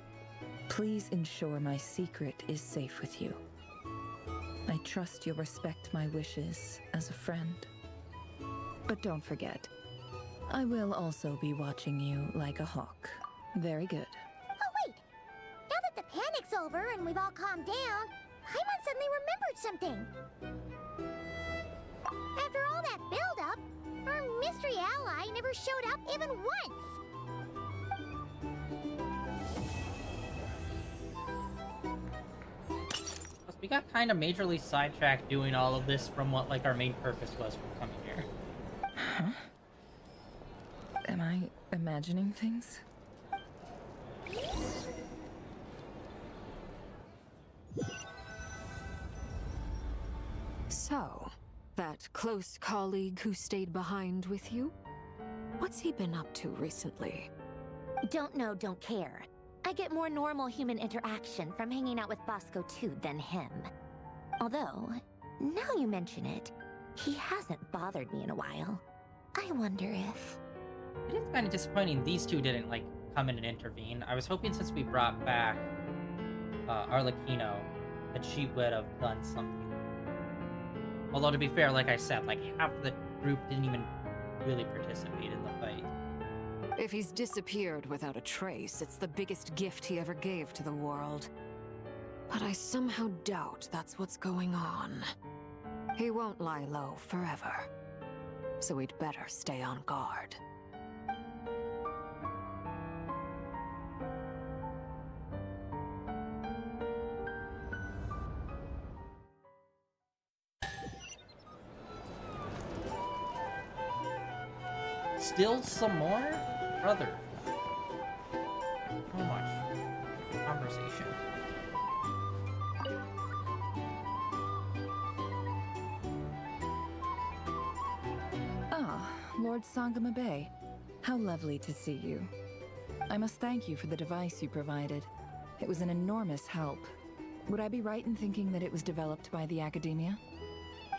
please ensure my secret is safe with you. I trust you'll respect my wishes as a friend. But don't forget, I will also be watching you like a hawk. Very good. Oh wait! Now that the panic's over and we've all calmed down, Paimon suddenly remembered something. After all that build-up, our mystery ally never showed up even once! Plus, we got kind of majorly sidetracked doing all of this from what like our main purpose was for coming here. Huh? Am I imagining things? So, that close colleague who stayed behind with you? What's he been up to recently? Don't know, don't care. I get more normal human interaction from hanging out with Bosco too than him. Although, now you mention it, he hasn't bothered me in a while. I wonder if... It is kind of disappointing these two didn't, like, come in and intervene. I was hoping since we brought back Arlecchino that she would have done something. Although, to be fair, like I said, like, half the group didn't even really participate in the fight. If he's disappeared without a trace, it's the biggest gift he ever gave to the world. But I somehow doubt that's what's going on. He won't lie low forever. So we'd better stay on guard. Still some more? Brother. So much conversation. Ah, Lord Sangama Bay. How lovely to see you. I must thank you for the device you provided. It was an enormous help. Would I be right in thinking that it was developed by the Academia?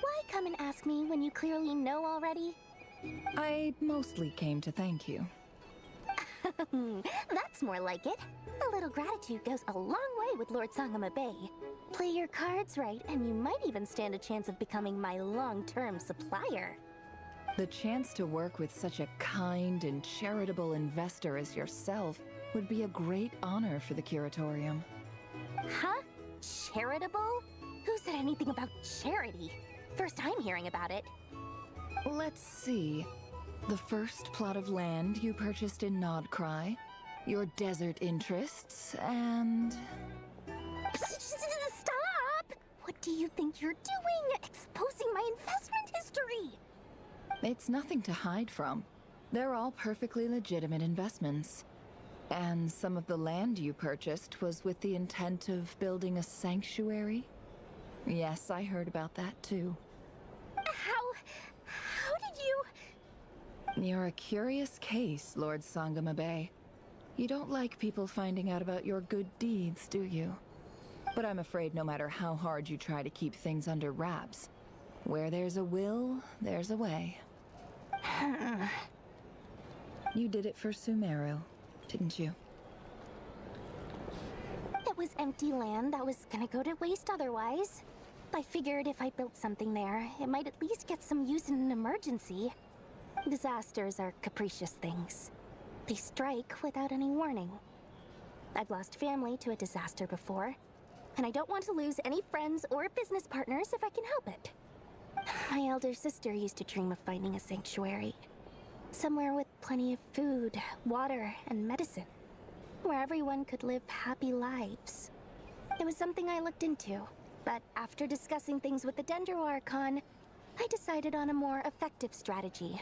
Why come and ask me when you clearly know already? I mostly came to thank you. That's more like it. A little gratitude goes a long way with Lord Sangama Bay. Play your cards right, and you might even stand a chance of becoming my long-term supplier. The chance to work with such a kind and charitable investor as yourself would be a great honor for the Curatorium. Huh? Charitable? Who said anything about charity? First time hearing about it. Let's see. The first plot of land you purchased in Nodcry, your desert interests, and... Stop! What do you think you're doing? Exposing my investment history! It's nothing to hide from. They're all perfectly legitimate investments. And some of the land you purchased was with the intent of building a sanctuary? Yes, I heard about that too. How did you... You're a curious case, Lord Sangama Bay. You don't like people finding out about your good deeds, do you? But I'm afraid no matter how hard you try to keep things under wraps, where there's a will, there's a way. You did it for Sumeru, didn't you? It was empty land that was gonna go to waste otherwise. I figured if I built something there, it might at least get some use in an emergency. Disasters are capricious things. They strike without any warning. I've lost family to a disaster before, and I don't want to lose any friends or business partners if I can help it. My elder sister used to dream of finding a sanctuary. Somewhere with plenty of food, water, and medicine. Where everyone could live happy lives. It was something I looked into, but after discussing things with the Dendro Archon, I decided on a more effective strategy.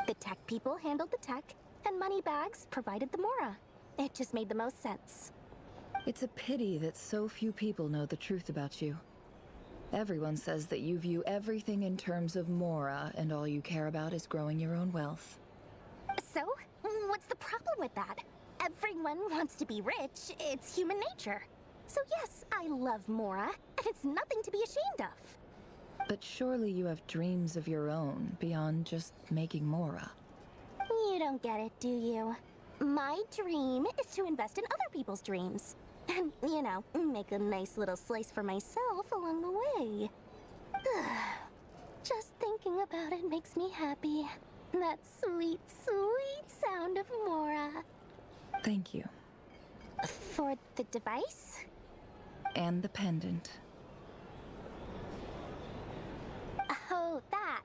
The tech people handled the tech, and Moneybags provided the Mora. It just made the most sense. It's a pity that so few people know the truth about you. Everyone says that you view everything in terms of Mora, and all you care about is growing your own wealth. So, what's the problem with that? Everyone wants to be rich. It's human nature. So yes, I love Mora, and it's nothing to be ashamed of. But surely you have dreams of your own, beyond just making Mora. You don't get it, do you? My dream is to invest in other people's dreams. And, you know, make a nice little slice for myself along the way. Just thinking about it makes me happy. That sweet, sweet sound of Mora. Thank you. For the device? And the pendant. Oh, that.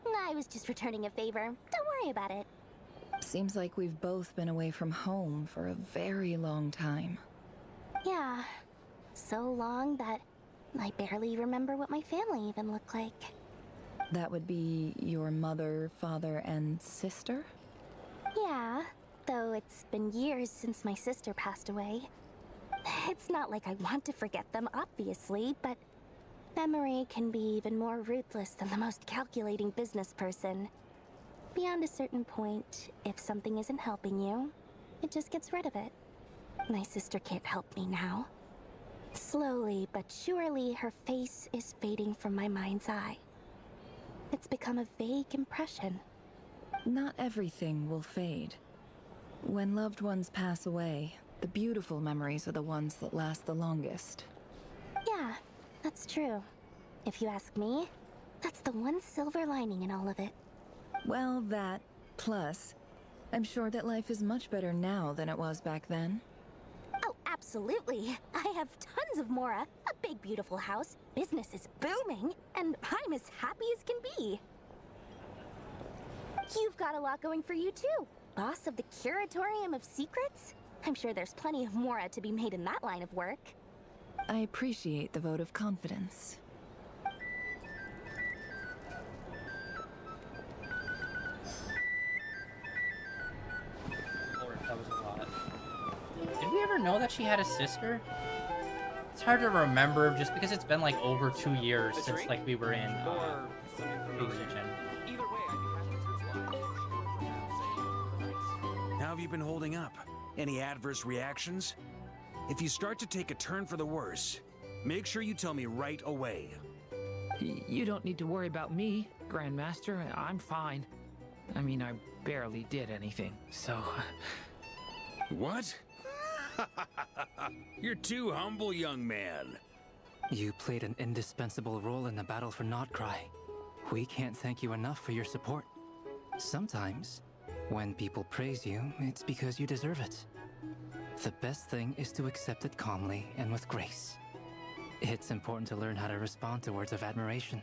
I was just returning a favor. Don't worry about it. Seems like we've both been away from home for a very long time. Yeah. So long that I barely remember what my family even looked like. That would be your mother, father, and sister? Yeah, though it's been years since my sister passed away. It's not like I want to forget them, obviously, but memory can be even more ruthless than the most calculating business person. Beyond a certain point, if something isn't helping you, it just gets rid of it. My sister can't help me now. Slowly but surely, her face is fading from my mind's eye. It's become a vague impression. Not everything will fade. When loved ones pass away, the beautiful memories are the ones that last the longest. Yeah, that's true. If you ask me, that's the one silver lining in all of it. Well, that, plus, I'm sure that life is much better now than it was back then. Oh, absolutely. I have tons of Mora, a big beautiful house, business is booming, and I'm as happy as can be. You've got a lot going for you too. Boss of the Curatorium of Secrets? I'm sure there's plenty of Mora to be made in that line of work. I appreciate the vote of confidence. Lord, that was a lot. Did we ever know that she had a sister? It's hard to remember just because it's been like over 2 years since like we were in Genshin. How have you been holding up? Any adverse reactions? If you start to take a turn for the worse, make sure you tell me right away. You don't need to worry about me, Grandmaster. I'm fine. I mean, I barely did anything, so... What? You're too humble, young man. You played an indispensable role in the battle for Notcry. We can't thank you enough for your support. Sometimes, when people praise you, it's because you deserve it. The best thing is to accept it calmly and with grace. It's important to learn how to respond to words of admiration.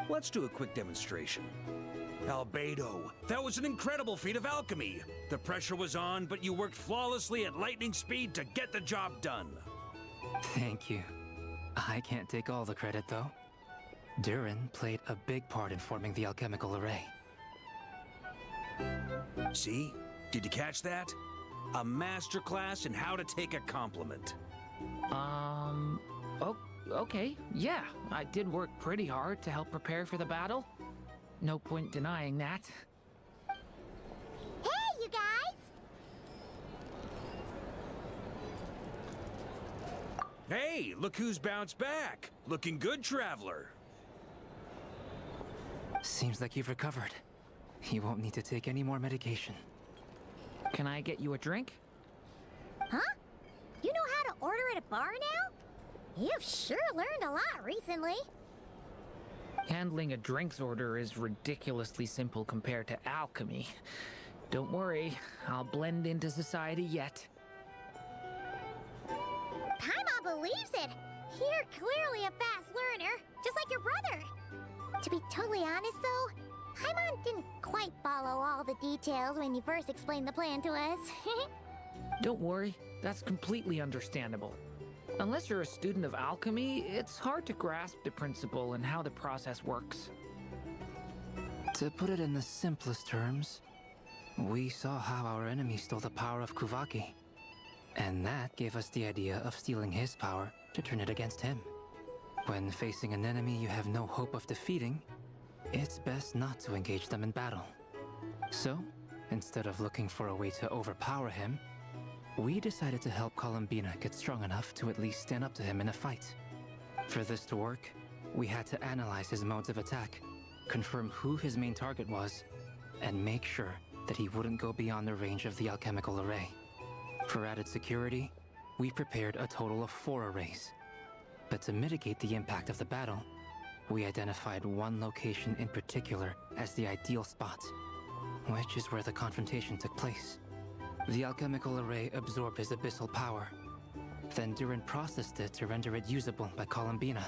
Let's do a quick demonstration. Albedo, that was an incredible feat of alchemy. The pressure was on, but you worked flawlessly at lightning speed to get the job done. Thank you. I can't take all the credit, though. Durin played a big part in forming the alchemical array. See? Did you catch that? A masterclass in how to take a compliment. Oh, okay, yeah. I did work pretty hard to help prepare for the battle. No point denying that. Hey, you guys! Hey, look who's bounced back. Looking good, traveler. Seems like you've recovered. You won't need to take any more medication. Can I get you a drink? Huh? You know how to order at a bar now? You've sure learned a lot recently. Handling a drinks order is ridiculously simple compared to alchemy. Don't worry, I'll blend into society yet. Paimon believes it! You're clearly a fast learner, just like your brother. To be totally honest though, Paimon didn't quite follow all the details when you first explained the plan to us. Don't worry, that's completely understandable. Unless you're a student of alchemy, it's hard to grasp the principle and how the process works. To put it in the simplest terms, we saw how our enemy stole the power of Kuvaki. And that gave us the idea of stealing his power to turn it against him. When facing an enemy you have no hope of defeating, it's best not to engage them in battle. So, instead of looking for a way to overpower him, we decided to help Columbina get strong enough to at least stand up to him in a fight. For this to work, we had to analyze his modes of attack, confirm who his main target was, and make sure that he wouldn't go beyond the range of the alchemical array. For added security, we prepared a total of 4 arrays. But to mitigate the impact of the battle, we identified one location in particular as the ideal spot, which is where the confrontation took place. The alchemical array absorbed his abyssal power. Then Durin processed it to render it usable by Columbina.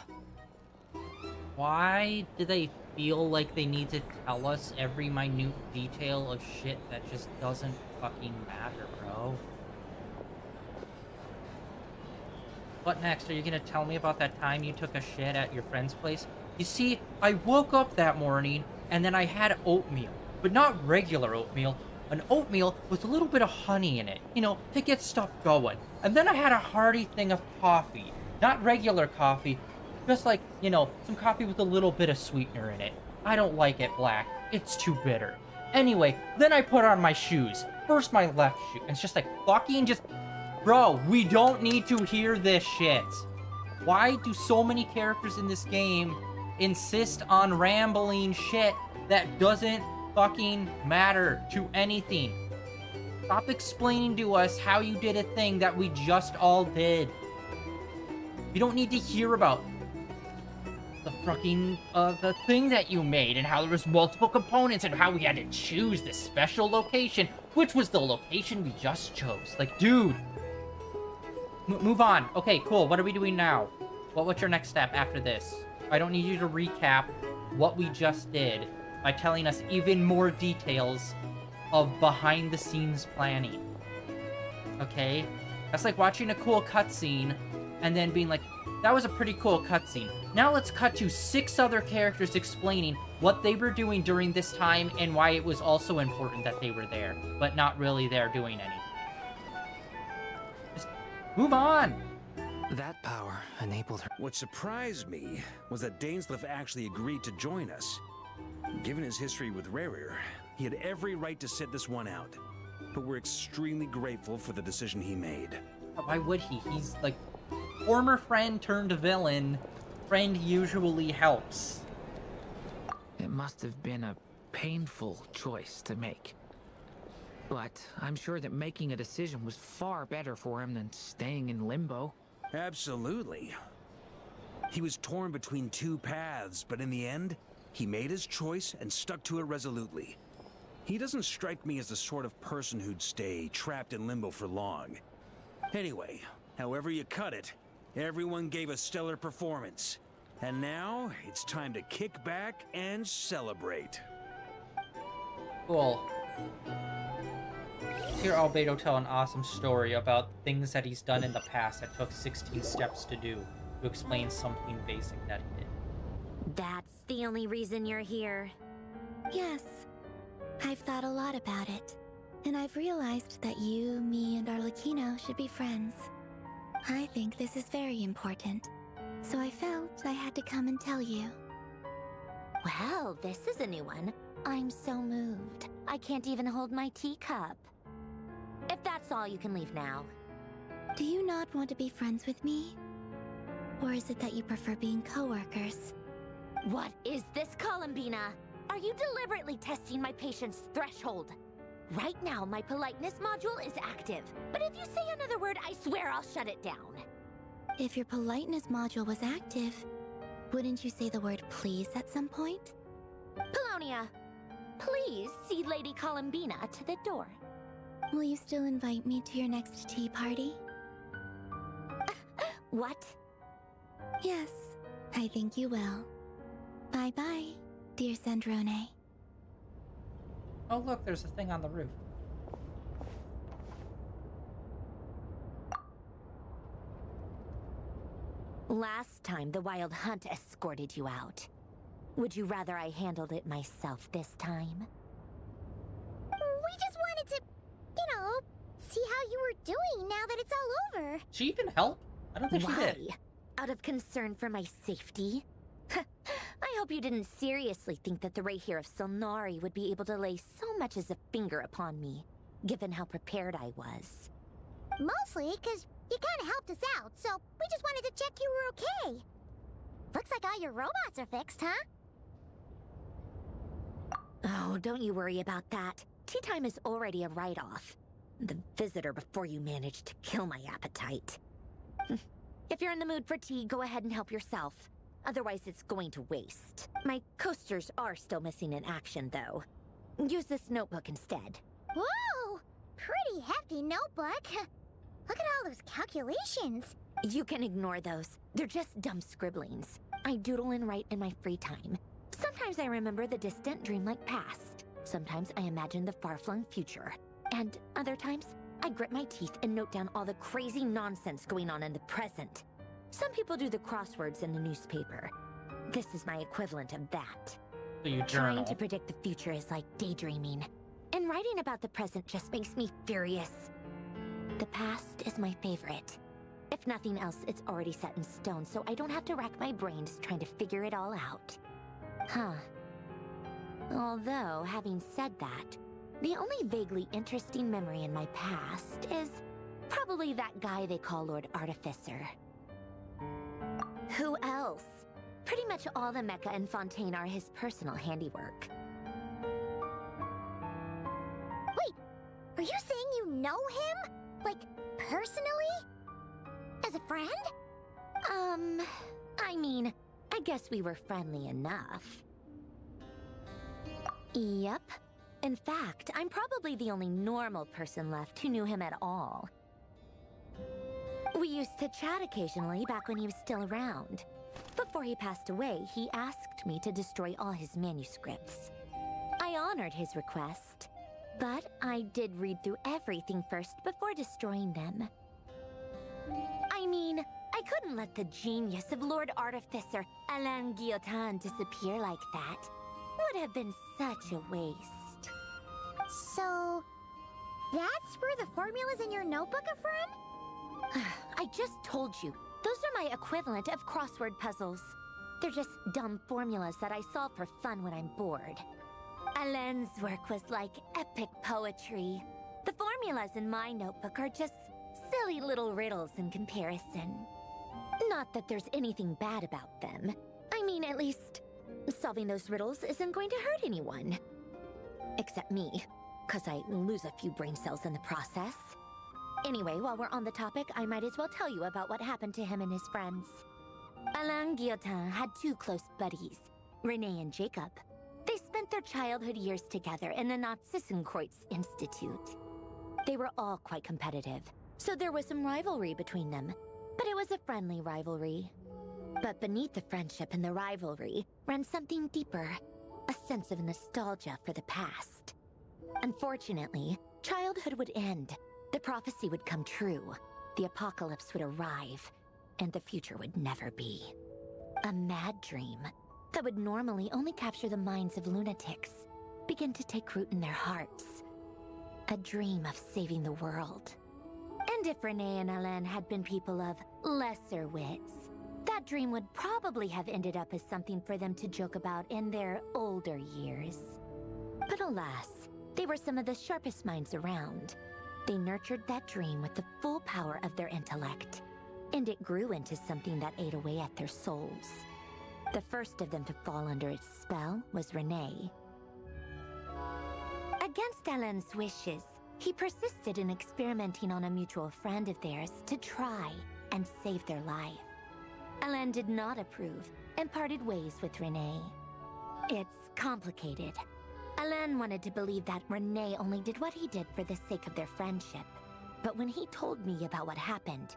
Why do they feel like they need to tell us every minute detail of shit that just doesn't fucking matter, bro? What next? Are you gonna tell me about that time you took a shit at your friend's place? You see, I woke up that morning and then I had oatmeal, but not regular oatmeal. An oatmeal with a little bit of honey in it, you know, to get stuff going. And then I had a hearty thing of coffee. Not regular coffee, just like, you know, some coffee with a little bit of sweetener in it. I don't like it black. It's too bitter. Anyway, then I put on my shoes. First my left shoe. And it's just like, fucking just... Bro, we don't need to hear this shit. Why do so many characters in this game insist on rambling shit that doesn't fucking matter to anything? Stop explaining to us how you did a thing that we just all did. You don't need to hear about the fucking, the thing that you made and how there was multiple components and how we had to choose this special location, which was the location we just chose. Like, dude. Move on. Okay, cool. What are we doing now? What's your next step after this? I don't need you to recap what we just did by telling us even more details of behind-the-scenes planning. Okay? That's like watching a cool cutscene and then being like, that was a pretty cool cutscene. Now let's cut to 6 other characters explaining what they were doing during this time and why it was also important that they were there, but not really there doing anything. Just move on! That power enabled her. What surprised me was that Dainsleif actually agreed to join us. Given his history with Rerir, he had every right to sit this one out. But we're extremely grateful for the decision he made. Why would he? He's like, former friend turned villain. Friend usually helps. It must have been a painful choice to make. But I'm sure that making a decision was far better for him than staying in limbo. Absolutely. He was torn between 2 paths, but in the end, he made his choice and stuck to it resolutely. He doesn't strike me as the sort of person who'd stay trapped in limbo for long. Anyway, however you cut it, everyone gave a stellar performance. And now, it's time to kick back and celebrate. Cool. Hear Albedo tell an awesome story about things that he's done in the past that took 16 steps to do to explain something basic that he did. That's the only reason you're here. Yes. I've thought a lot about it. And I've realized that you, me, and Arlecchino should be friends. I think this is very important. So I felt I had to come and tell you. Well, this is a new one. I'm so moved. I can't even hold my teacup. If that's all, you can leave now. Do you not want to be friends with me? Or is it that you prefer being co-workers? What is this, Columbina? Are you deliberately testing my patience threshold? Right now, my politeness module is active. But if you say another word, I swear I'll shut it down. If your politeness module was active, wouldn't you say the word please at some point? Polonia, please see Lady Columbina to the door. Will you still invite me to your next tea party? What? Yes, I think you will. Bye-bye, dear Sandrone. Oh look, there's a thing on the roof. Last time, the Wild Hunt escorted you out. Would you rather I handled it myself this time? We just wanted to, you know, see how you were doing now that it's all over. She even help? I don't think she Why? did. Out of concern for my safety? I hope you didn't seriously think that the Rayhir of Solnari would be able to lay so much as a finger upon me, given how prepared I was. Mostly because you kind of helped us out, so we just wanted to check you were okay. Looks like all your robots are fixed, huh? Oh, don't you worry about that. Tea time is already a write-off. The visitor before you managed to kill my appetite. If you're in the mood for tea, go ahead and help yourself. Otherwise, it's going to waste. My coasters are still missing in action, though. Use this notebook instead. Whoa! Pretty hefty notebook. Look at all those calculations. You can ignore those. They're just dumb scribblings. I doodle and write in my free time. Sometimes I remember the distant dreamlike past. Sometimes I imagine the far-flung future. And other times, I grit my teeth and note down all the crazy nonsense going on in the present. Some people do the crosswords in the newspaper. This is my equivalent of that. So you Trying journal. to predict the future is like daydreaming. And writing about the present just makes me furious. The past is my favorite. If nothing else, it's already set in stone, so I don't have to rack my brains trying to figure it all out. Huh. Although, having said that, the only vaguely interesting memory in my past is probably that guy they call Lord Artificer. Who else? Pretty much all the mecha in Fontaine are his personal handiwork. Wait, are you saying you know him? Like, personally? As a friend? I mean, I guess we were friendly enough. Yep. In fact, I'm probably the only normal person left who knew him at all. We used to chat occasionally back when he was still around. Before he passed away, he asked me to destroy all his manuscripts. I honored his request, but I did read through everything first before destroying them. I mean, I couldn't let the genius of Lord Artificer Alain Guillotin disappear like that. Would have been such a waste. So, that's where the formulas in your notebook are from? I just told you. Those are my equivalent of crossword puzzles. They're just dumb formulas that I solve for fun when I'm bored. Alain's work was like epic poetry. The formulas in my notebook are just silly little riddles in comparison. Not that there's anything bad about them. I mean, at least, solving those riddles isn't going to hurt anyone. Except me, because I lose a few brain cells in the process. Anyway, while we're on the topic, I might as well tell you about what happened to him and his friends. Alain Guillotin had two close buddies, Renee and Jacob. They spent their childhood years together in the Narzissenkreuz Institute. They were all quite competitive, so there was some rivalry between them, but it was a friendly rivalry. But beneath the friendship and the rivalry ran something deeper, a sense of nostalgia for the past. Unfortunately, childhood would end. The prophecy would come true, the apocalypse would arrive, and the future would never be. A mad dream that would normally only capture the minds of lunatics began to take root in their hearts. A dream of saving the world. And if Renee and Alain had been people of lesser wits, that dream would probably have ended up as something for them to joke about in their older years. But alas, they were some of the sharpest minds around. They nurtured that dream with the full power of their intellect, and it grew into something that ate away at their souls. The first of them to fall under its spell was Renee. Against Alain's wishes, he persisted in experimenting on a mutual friend of theirs to try and save their life. Alain did not approve and parted ways with Renee. It's complicated. Alain wanted to believe that Renee only did what he did for the sake of their friendship. But when he told me about what happened,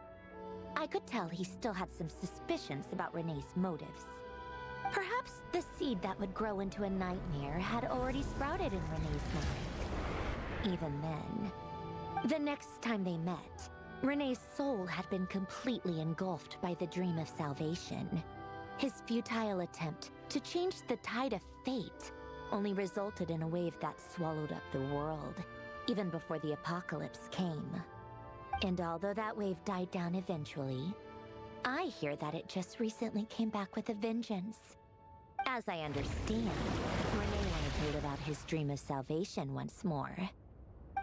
I could tell he still had some suspicions about Renee's motives. Perhaps the seed that would grow into a nightmare had already sprouted in Renee's mind. Even then, the next time they met, Renee's soul had been completely engulfed by the dream of salvation. His futile attempt to change the tide of fate only resulted in a wave that swallowed up the world, even before the apocalypse came. And although that wave died down eventually, I hear that it just recently came back with a vengeance. As I understand, Renee wanted to live out his dream of salvation once more.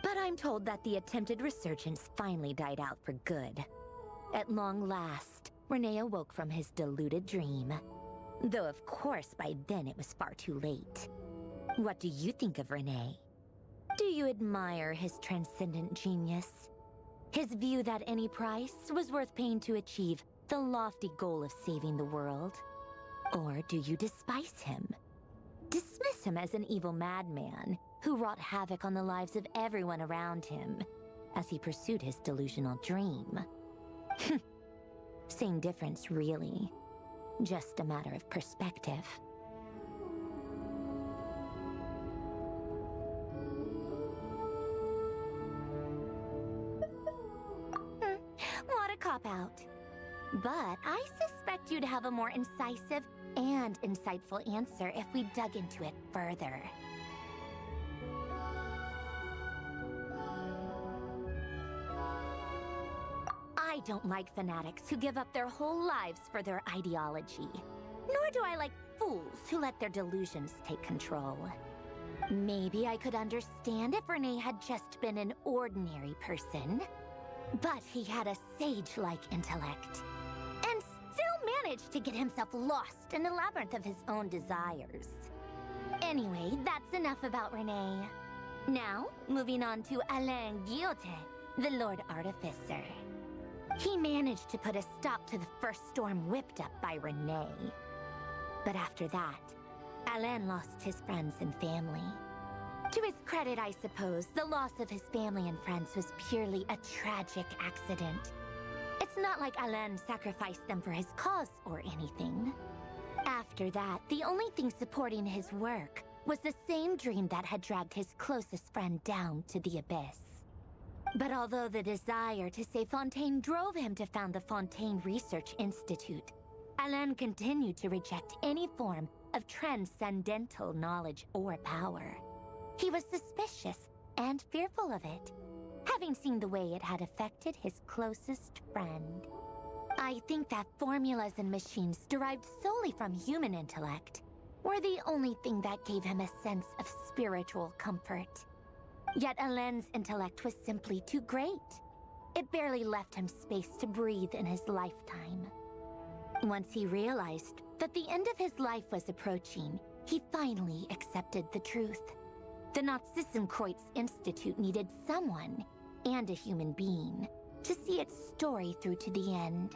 But I'm told that the attempted resurgence finally died out for good. At long last, Renee awoke from his deluded dream. Though of course by then it was far too late. What do you think of Renee? Do you admire his transcendent genius? His view that any price was worth paying to achieve the lofty goal of saving the world? Or do you despise him? Dismiss him as an evil madman who wrought havoc on the lives of everyone around him as he pursued his delusional dream? Same difference, really. Just a matter of perspective. What a cop-out. But I suspect you'd have a more incisive and insightful answer if we dug into it further. I don't like fanatics who give up their whole lives for their ideology. Nor do I like fools who let their delusions take control. Maybe I could understand if Renee had just been an ordinary person. But he had a sage-like intellect, and still managed to get himself lost in a labyrinth of his own desires. Anyway, that's enough about Renee. Now, moving on to Alain Guillotin, the Lord Artificer. He managed to put a stop to the first storm whipped up by Renee. But after that, Alain lost his friends and family. To his credit, I suppose, the loss of his family and friends was purely a tragic accident. It's not like Alain sacrificed them for his cause or anything. After that, the only thing supporting his work was the same dream that had dragged his closest friend down to the abyss. But although the desire to save Fontaine drove him to found the Fontaine Research Institute, Alain continued to reject any form of transcendental knowledge or power. He was suspicious and fearful of it, having seen the way it had affected his closest friend. I think that formulas and machines derived solely from human intellect were the only thing that gave him a sense of spiritual comfort. Yet Alain's intellect was simply too great. It barely left him space to breathe in his lifetime. Once he realized that the end of his life was approaching, he finally accepted the truth. The Nazissenkreuz Institute needed someone, and a human being, to see its story through to the end.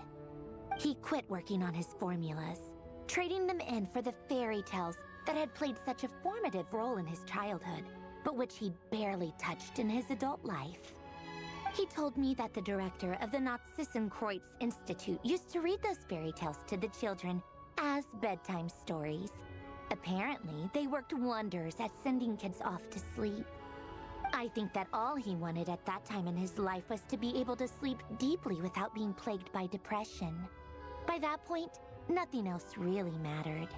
He quit working on his formulas, trading them in for the fairy tales that had played such a formative role in his childhood, but which he barely touched in his adult life. He told me that the director of the Nazissenkreuz Institute used to read those fairy tales to the children as bedtime stories. Apparently, they worked wonders at sending kids off to sleep. I think that all he wanted at that time in his life was to be able to sleep deeply without being plagued by depression. By that point, nothing else really mattered.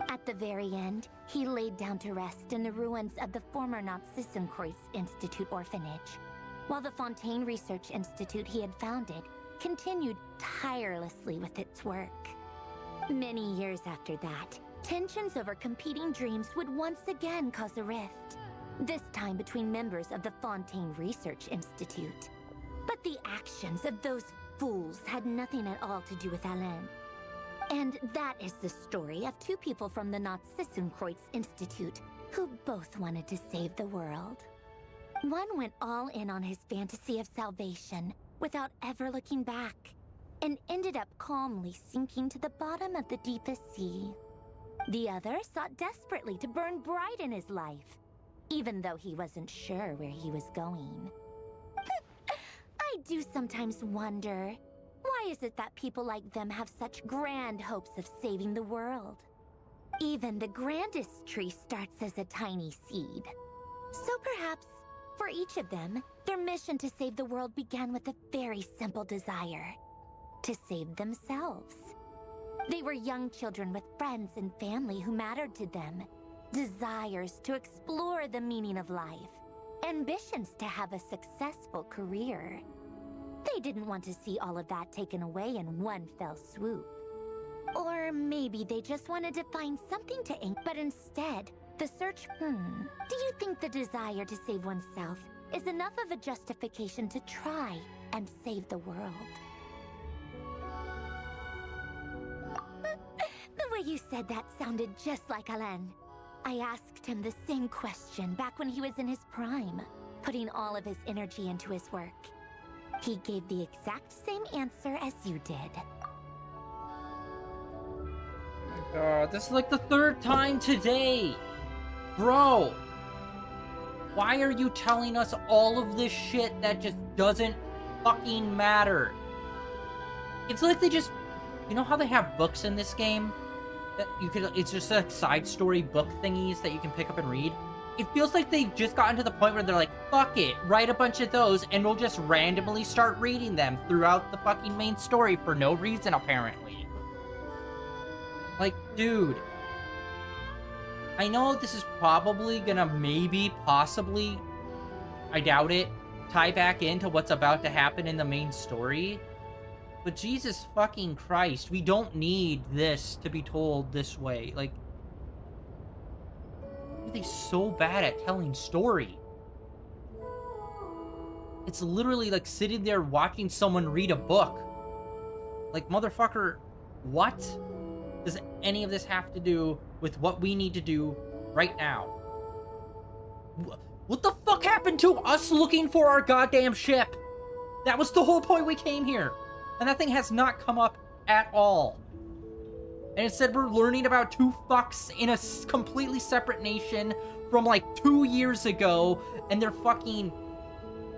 At the very end, he laid down to rest in the ruins of the former Nazissenkreuz Institute orphanage, while the Fontaine Research Institute he had founded continued tirelessly with its work. Many years after that, tensions over competing dreams would once again cause a rift, this time between members of the Fontaine Research Institute. But the actions of those fools had nothing at all to do with Alain. And that is the story of two people from the Nazissenkreuz Institute who both wanted to save the world. One went all in on his fantasy of salvation without ever looking back, and ended up calmly sinking to the bottom of the deepest sea. The other sought desperately to burn bright in his life, even though he wasn't sure where he was going. I do sometimes wonder, why is it that people like them have such grand hopes of saving the world? Even the grandest tree starts as a tiny seed. So perhaps, for each of them, their mission to save the world began with a very simple desire: to save themselves. They were young children with friends and family who mattered to them, desires to explore the meaning of life, ambitions to have a successful career. They didn't want to see all of that taken away in one fell swoop. Or maybe they just wanted to find something to ink, but instead, the search, do you think the desire to save oneself is enough of a justification to try and save the world? The way you said that sounded just like Alain. I asked him the same question back when he was in his prime, putting all of his energy into his work. He gave the exact same answer as you did. God, this is like the third time today! Bro! Why are you telling us all of this shit that just doesn't fucking matter? It's like they just... You know how they have books in this game? That you could... It's just like side story book thingies that you can pick up and read? It feels like they've just gotten to the point where they're like, fuck it, write a bunch of those and we'll just randomly start reading them throughout the fucking main story for no reason, apparently. Like, dude. I know this is probably gonna possibly, I doubt it, tie back into what's about to happen in the main story. But Jesus fucking Christ, we don't need this to be told this way. Like, Why are they so bad at telling story? It's literally like sitting there watching someone read a book. Like, motherfucker, what does any of this have to do with what we need to do right now? What the fuck happened to us looking for our goddamn ship? That was the whole point we came here. And that thing has not come up at all. And instead we're learning about two fucks in a completely separate nation from like 2 years ago. And they're fucking...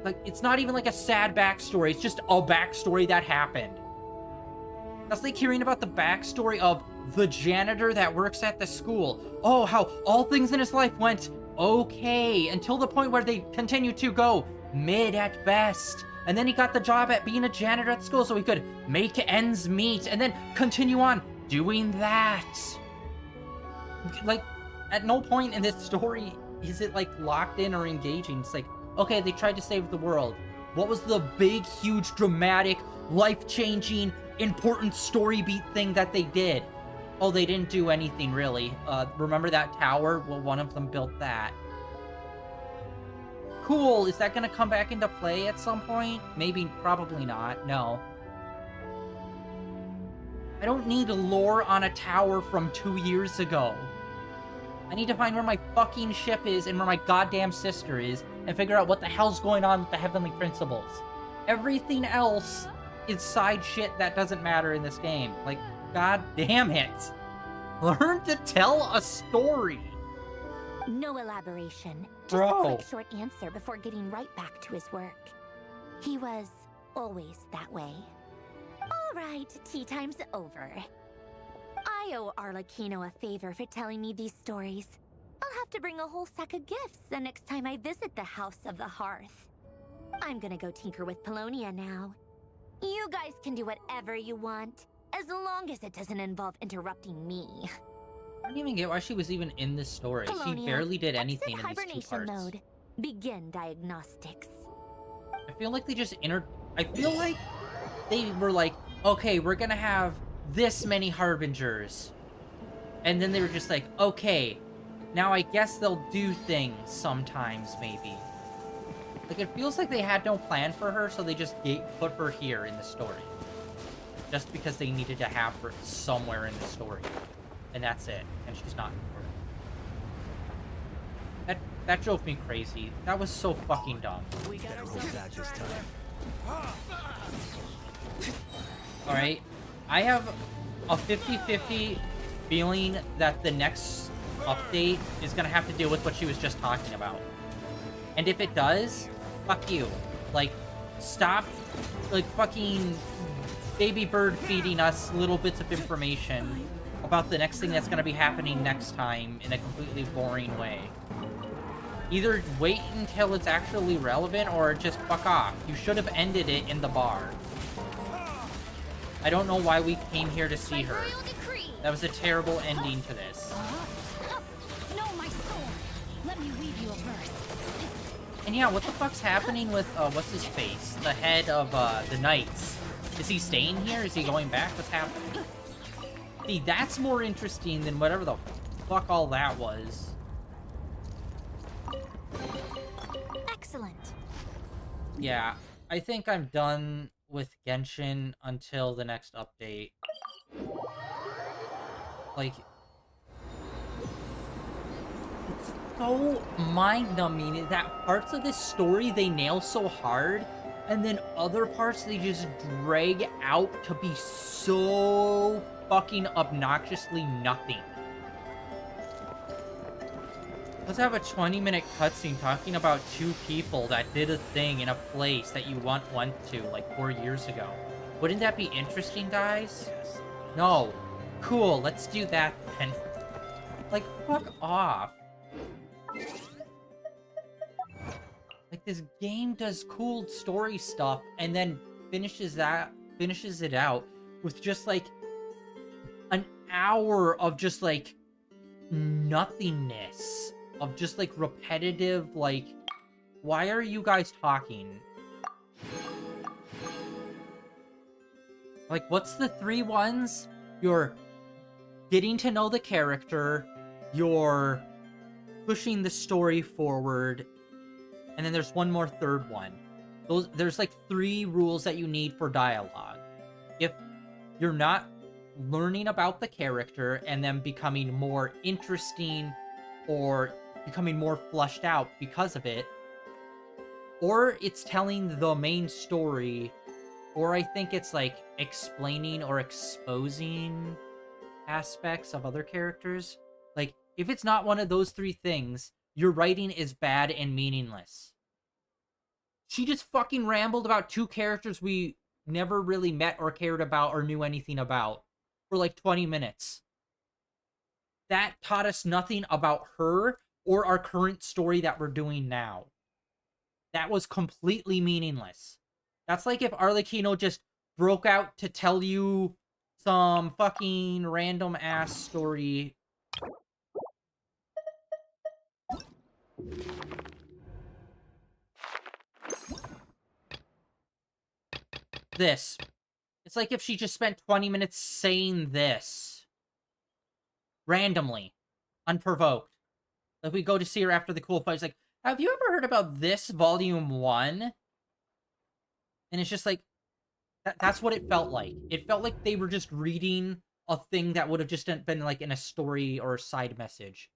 Like, it's not even like a sad backstory. It's just a backstory that happened. That's like hearing about the backstory of the janitor that works at the school. Oh, how all things in his life went okay until the point where they continue to go mid at best. And then he got the job at being a janitor at school so he could make ends meet and then continue on doing that. Like, at no point in this story is it like locked in or engaging. It's like, okay, they tried to save the world. What was the big, huge, dramatic, life-changing, important story beat thing that they did? Oh, they didn't do anything, really. Remember that tower? Well, one of them built that. Cool, is that gonna come back into play at some point? Maybe, probably not, no. I don't need lore on a tower from 2 years ago. I need to find where my fucking ship is and where my goddamn sister is and figure out what the hell's going on with the Heavenly Principles. Everything else is side shit that doesn't matter in this game. Like, god damn it. Learn to tell a story. No elaboration. Just Bro. a quick short answer before getting right back to his work. He was always that way. All right, tea time's over. I owe Arlecchino a favor for telling me these stories. I'll have to bring a whole sack of gifts the next time I visit the House of the Hearth. I'm gonna go tinker with Polonia now. You guys can do whatever you want, as long as it doesn't involve interrupting me. I don't even get why she was even in this story. She barely did anything in these 2 hibernation parts. mode. Begin diagnostics. I feel like they just I feel like they were like, okay, we're gonna have this many harbingers. And then they were just like, okay, now I guess they'll do things sometimes, maybe. Like, it feels like they had no plan for her, so they just put her here in the story. Just because they needed to have her somewhere in the story. And that's it. And she's not important. That drove me crazy. That was so fucking dumb. We got ourselves that this time. Alright. I have a 50-50 feeling that the next update is gonna have to deal with what she was just talking about. And if it does, fuck you. Like, stop, like, fucking baby bird feeding us little bits of information about the next thing that's gonna be happening next time in a completely boring way. Either wait until it's actually relevant or just fuck off. You should have ended it in the bar. I don't know why we came here to see her. That was a terrible ending to this. No, my sword. Let me weave you a verse. And yeah, what the fuck's happening with, what's his face? The head of, the Knights. Is he staying here? Is he going back? What's happening? See, that's more interesting than whatever the fuck all that was. Excellent. Yeah, I think I'm done with Genshin until the next update. Like, it's so mind-numbing that parts of this story they nail so hard, and then other parts they just drag out to be so fucking obnoxiously nothing. Let's have a 20-minute cutscene talking about 2 people that did a thing in a place that you once went to, like, 4 years ago. Wouldn't that be interesting, guys? Yes. No. Cool, let's do that then. Like, fuck off. Like, this game does cool story stuff and then finishes it out with just, like, an hour of just, like, nothingness. Of just, like, repetitive, like, why are you guys talking? Like, what's the 3 ones? You're getting to know the character, you're pushing the story forward, and then there's one more third one. There's like 3 rules that you need for dialogue. If you're not learning about the character and then becoming more interesting or becoming more fleshed out because of it, or it's telling the main story, or I think it's like explaining or exposing aspects of other characters. Like, if it's not one of those 3 things, your writing is bad and meaningless. She just fucking rambled about 2 characters we never really met or cared about or knew anything about for like 20 minutes. That taught us nothing about her or our current story that we're doing now. That was completely meaningless. That's like if Arlecchino just broke out to tell you some fucking random ass story. This. It's like if she just spent 20 minutes saying this. Randomly. Unprovoked. Like, we go to see her after the cool fight. It's like, have you ever heard about this volume 1? And it's just like, that's what it felt like. It felt like they were just reading a thing that would have just been like in a story or a side message.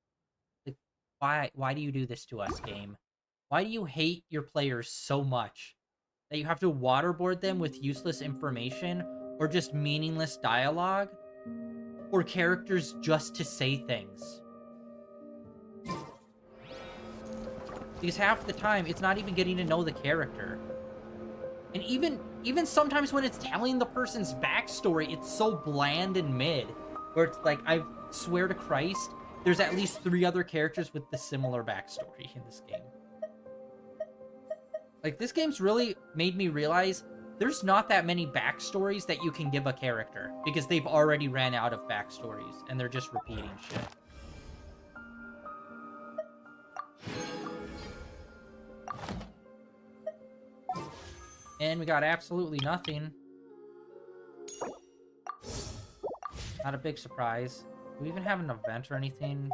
Like, why do you do this to us, game? Why do you hate your players so much that you have to waterboard them with useless information or just meaningless dialogue? Or characters just to say things? Because half the time, it's not even getting to know the character. And even sometimes when it's telling the person's backstory, it's so bland and mid. Where it's like, I swear to Christ, there's at least 3 other characters with the similar backstory in this game. Like, this game's really made me realize there's not that many backstories that you can give a character. Because they've already ran out of backstories, and they're just repeating shit. And we got absolutely nothing. Not a big surprise. Do we even have an event or anything?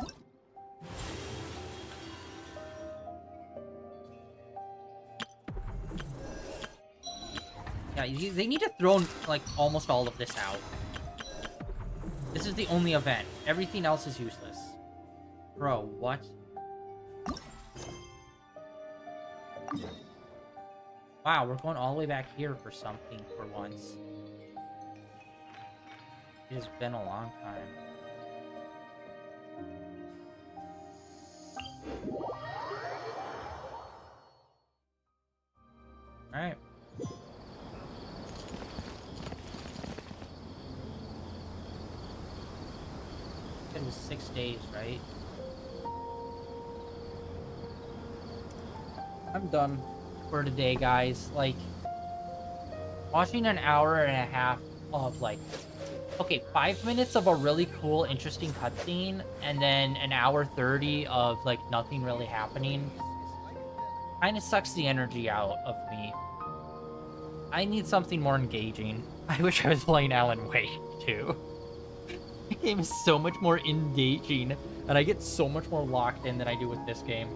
Yeah, they need to throw, like, almost all of this out. This is the only event. Everything else is useless. Bro, what? Wow, we're going all the way back here for something for once. It has been a long time. Alright. It was 6 days, right? I'm done for today, guys. Like, watching an hour and a half of, like, okay, 5 minutes of a really cool, interesting cutscene, and then an hour 30 of, like, nothing really happening, kind of sucks the energy out of me. I need something more engaging. I wish I was playing Alan Wake, too. The game is so much more engaging, and I get so much more locked in than I do with this game.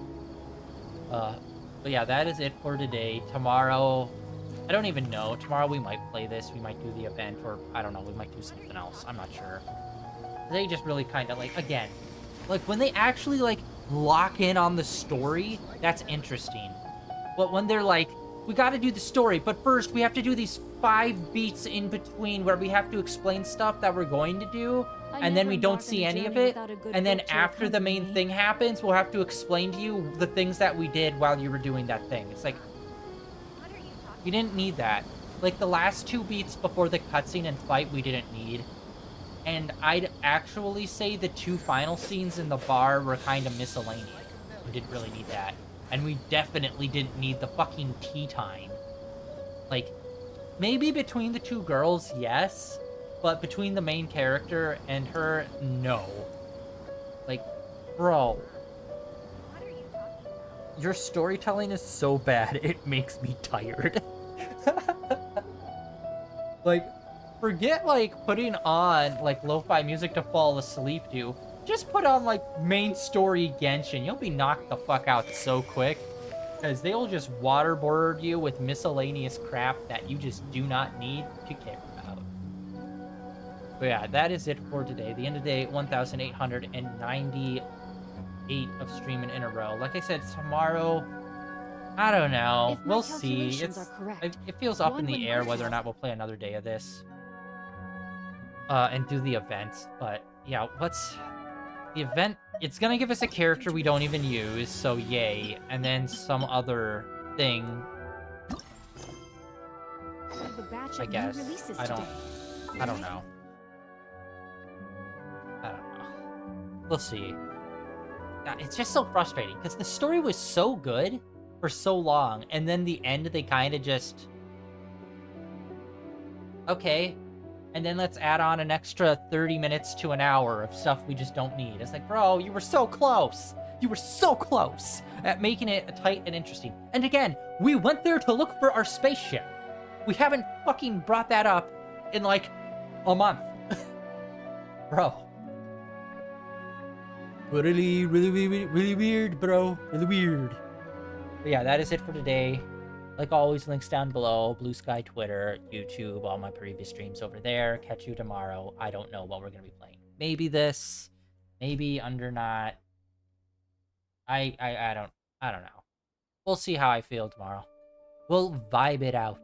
But yeah, that is it for today. Tomorrow, I don't even know. Tomorrow we might play this, we might do the event, or I don't know, we might do something else. I'm not sure. They just really kind of, like, again, like, when they actually, like, lock in on the story, that's interesting. But when they're like, we gotta do the story, but first we have to do these 5 beats in between where we have to explain stuff that we're going to do, and then we don't see any of it, and then after the main thing happens, we'll have to explain to you the things that we did while you were doing that thing. It's like, we didn't need that. Like, the last 2 beats before the cutscene and fight, we didn't need. And I'd actually say the 2 final scenes in the bar were kind of miscellaneous. We didn't really need that. And we definitely didn't need the fucking tea time. Like, maybe between the 2 girls, yes. But between the main character and her, no. Like, bro. Your storytelling is so bad, it makes me tired. Like, forget, like, putting on, like, lo-fi music to fall asleep to. Just put on, like, main story Genshin. You'll be knocked the fuck out so quick. Because they'll just waterboard you with miscellaneous crap that you just do not need to care about. But yeah, that is it for today. The end of the day, 1,898 of streaming in a row. Like I said, tomorrow, I don't know. If my We'll see. calculations are correct, It feels up in one the would air not whether or have- not we'll play another day of this. And do the event. But yeah, the event? It's gonna give us a character we don't even use, so yay. And then some other thing, The batch I of new guess. releases I don't today. know. I don't know. We'll see. Yeah, it's just so frustrating because the story was so good for so long, and then the end they kind of just okay, and then let's add on an extra 30 minutes to an hour of stuff we just don't need. It's like, bro, you were so close. You were so close at making it tight and interesting. And again, we went there to look for our spaceship. We haven't fucking brought that up in like a month. Bro. Really weird, bro. Really weird. But yeah, that is it for today. Like always, links down below. Blue Sky, Twitter, YouTube, all my previous streams over there. Catch you tomorrow. I don't know what we're going to be playing. Maybe this. Maybe Underknot. I don't know. We'll see how I feel tomorrow. We'll vibe it out.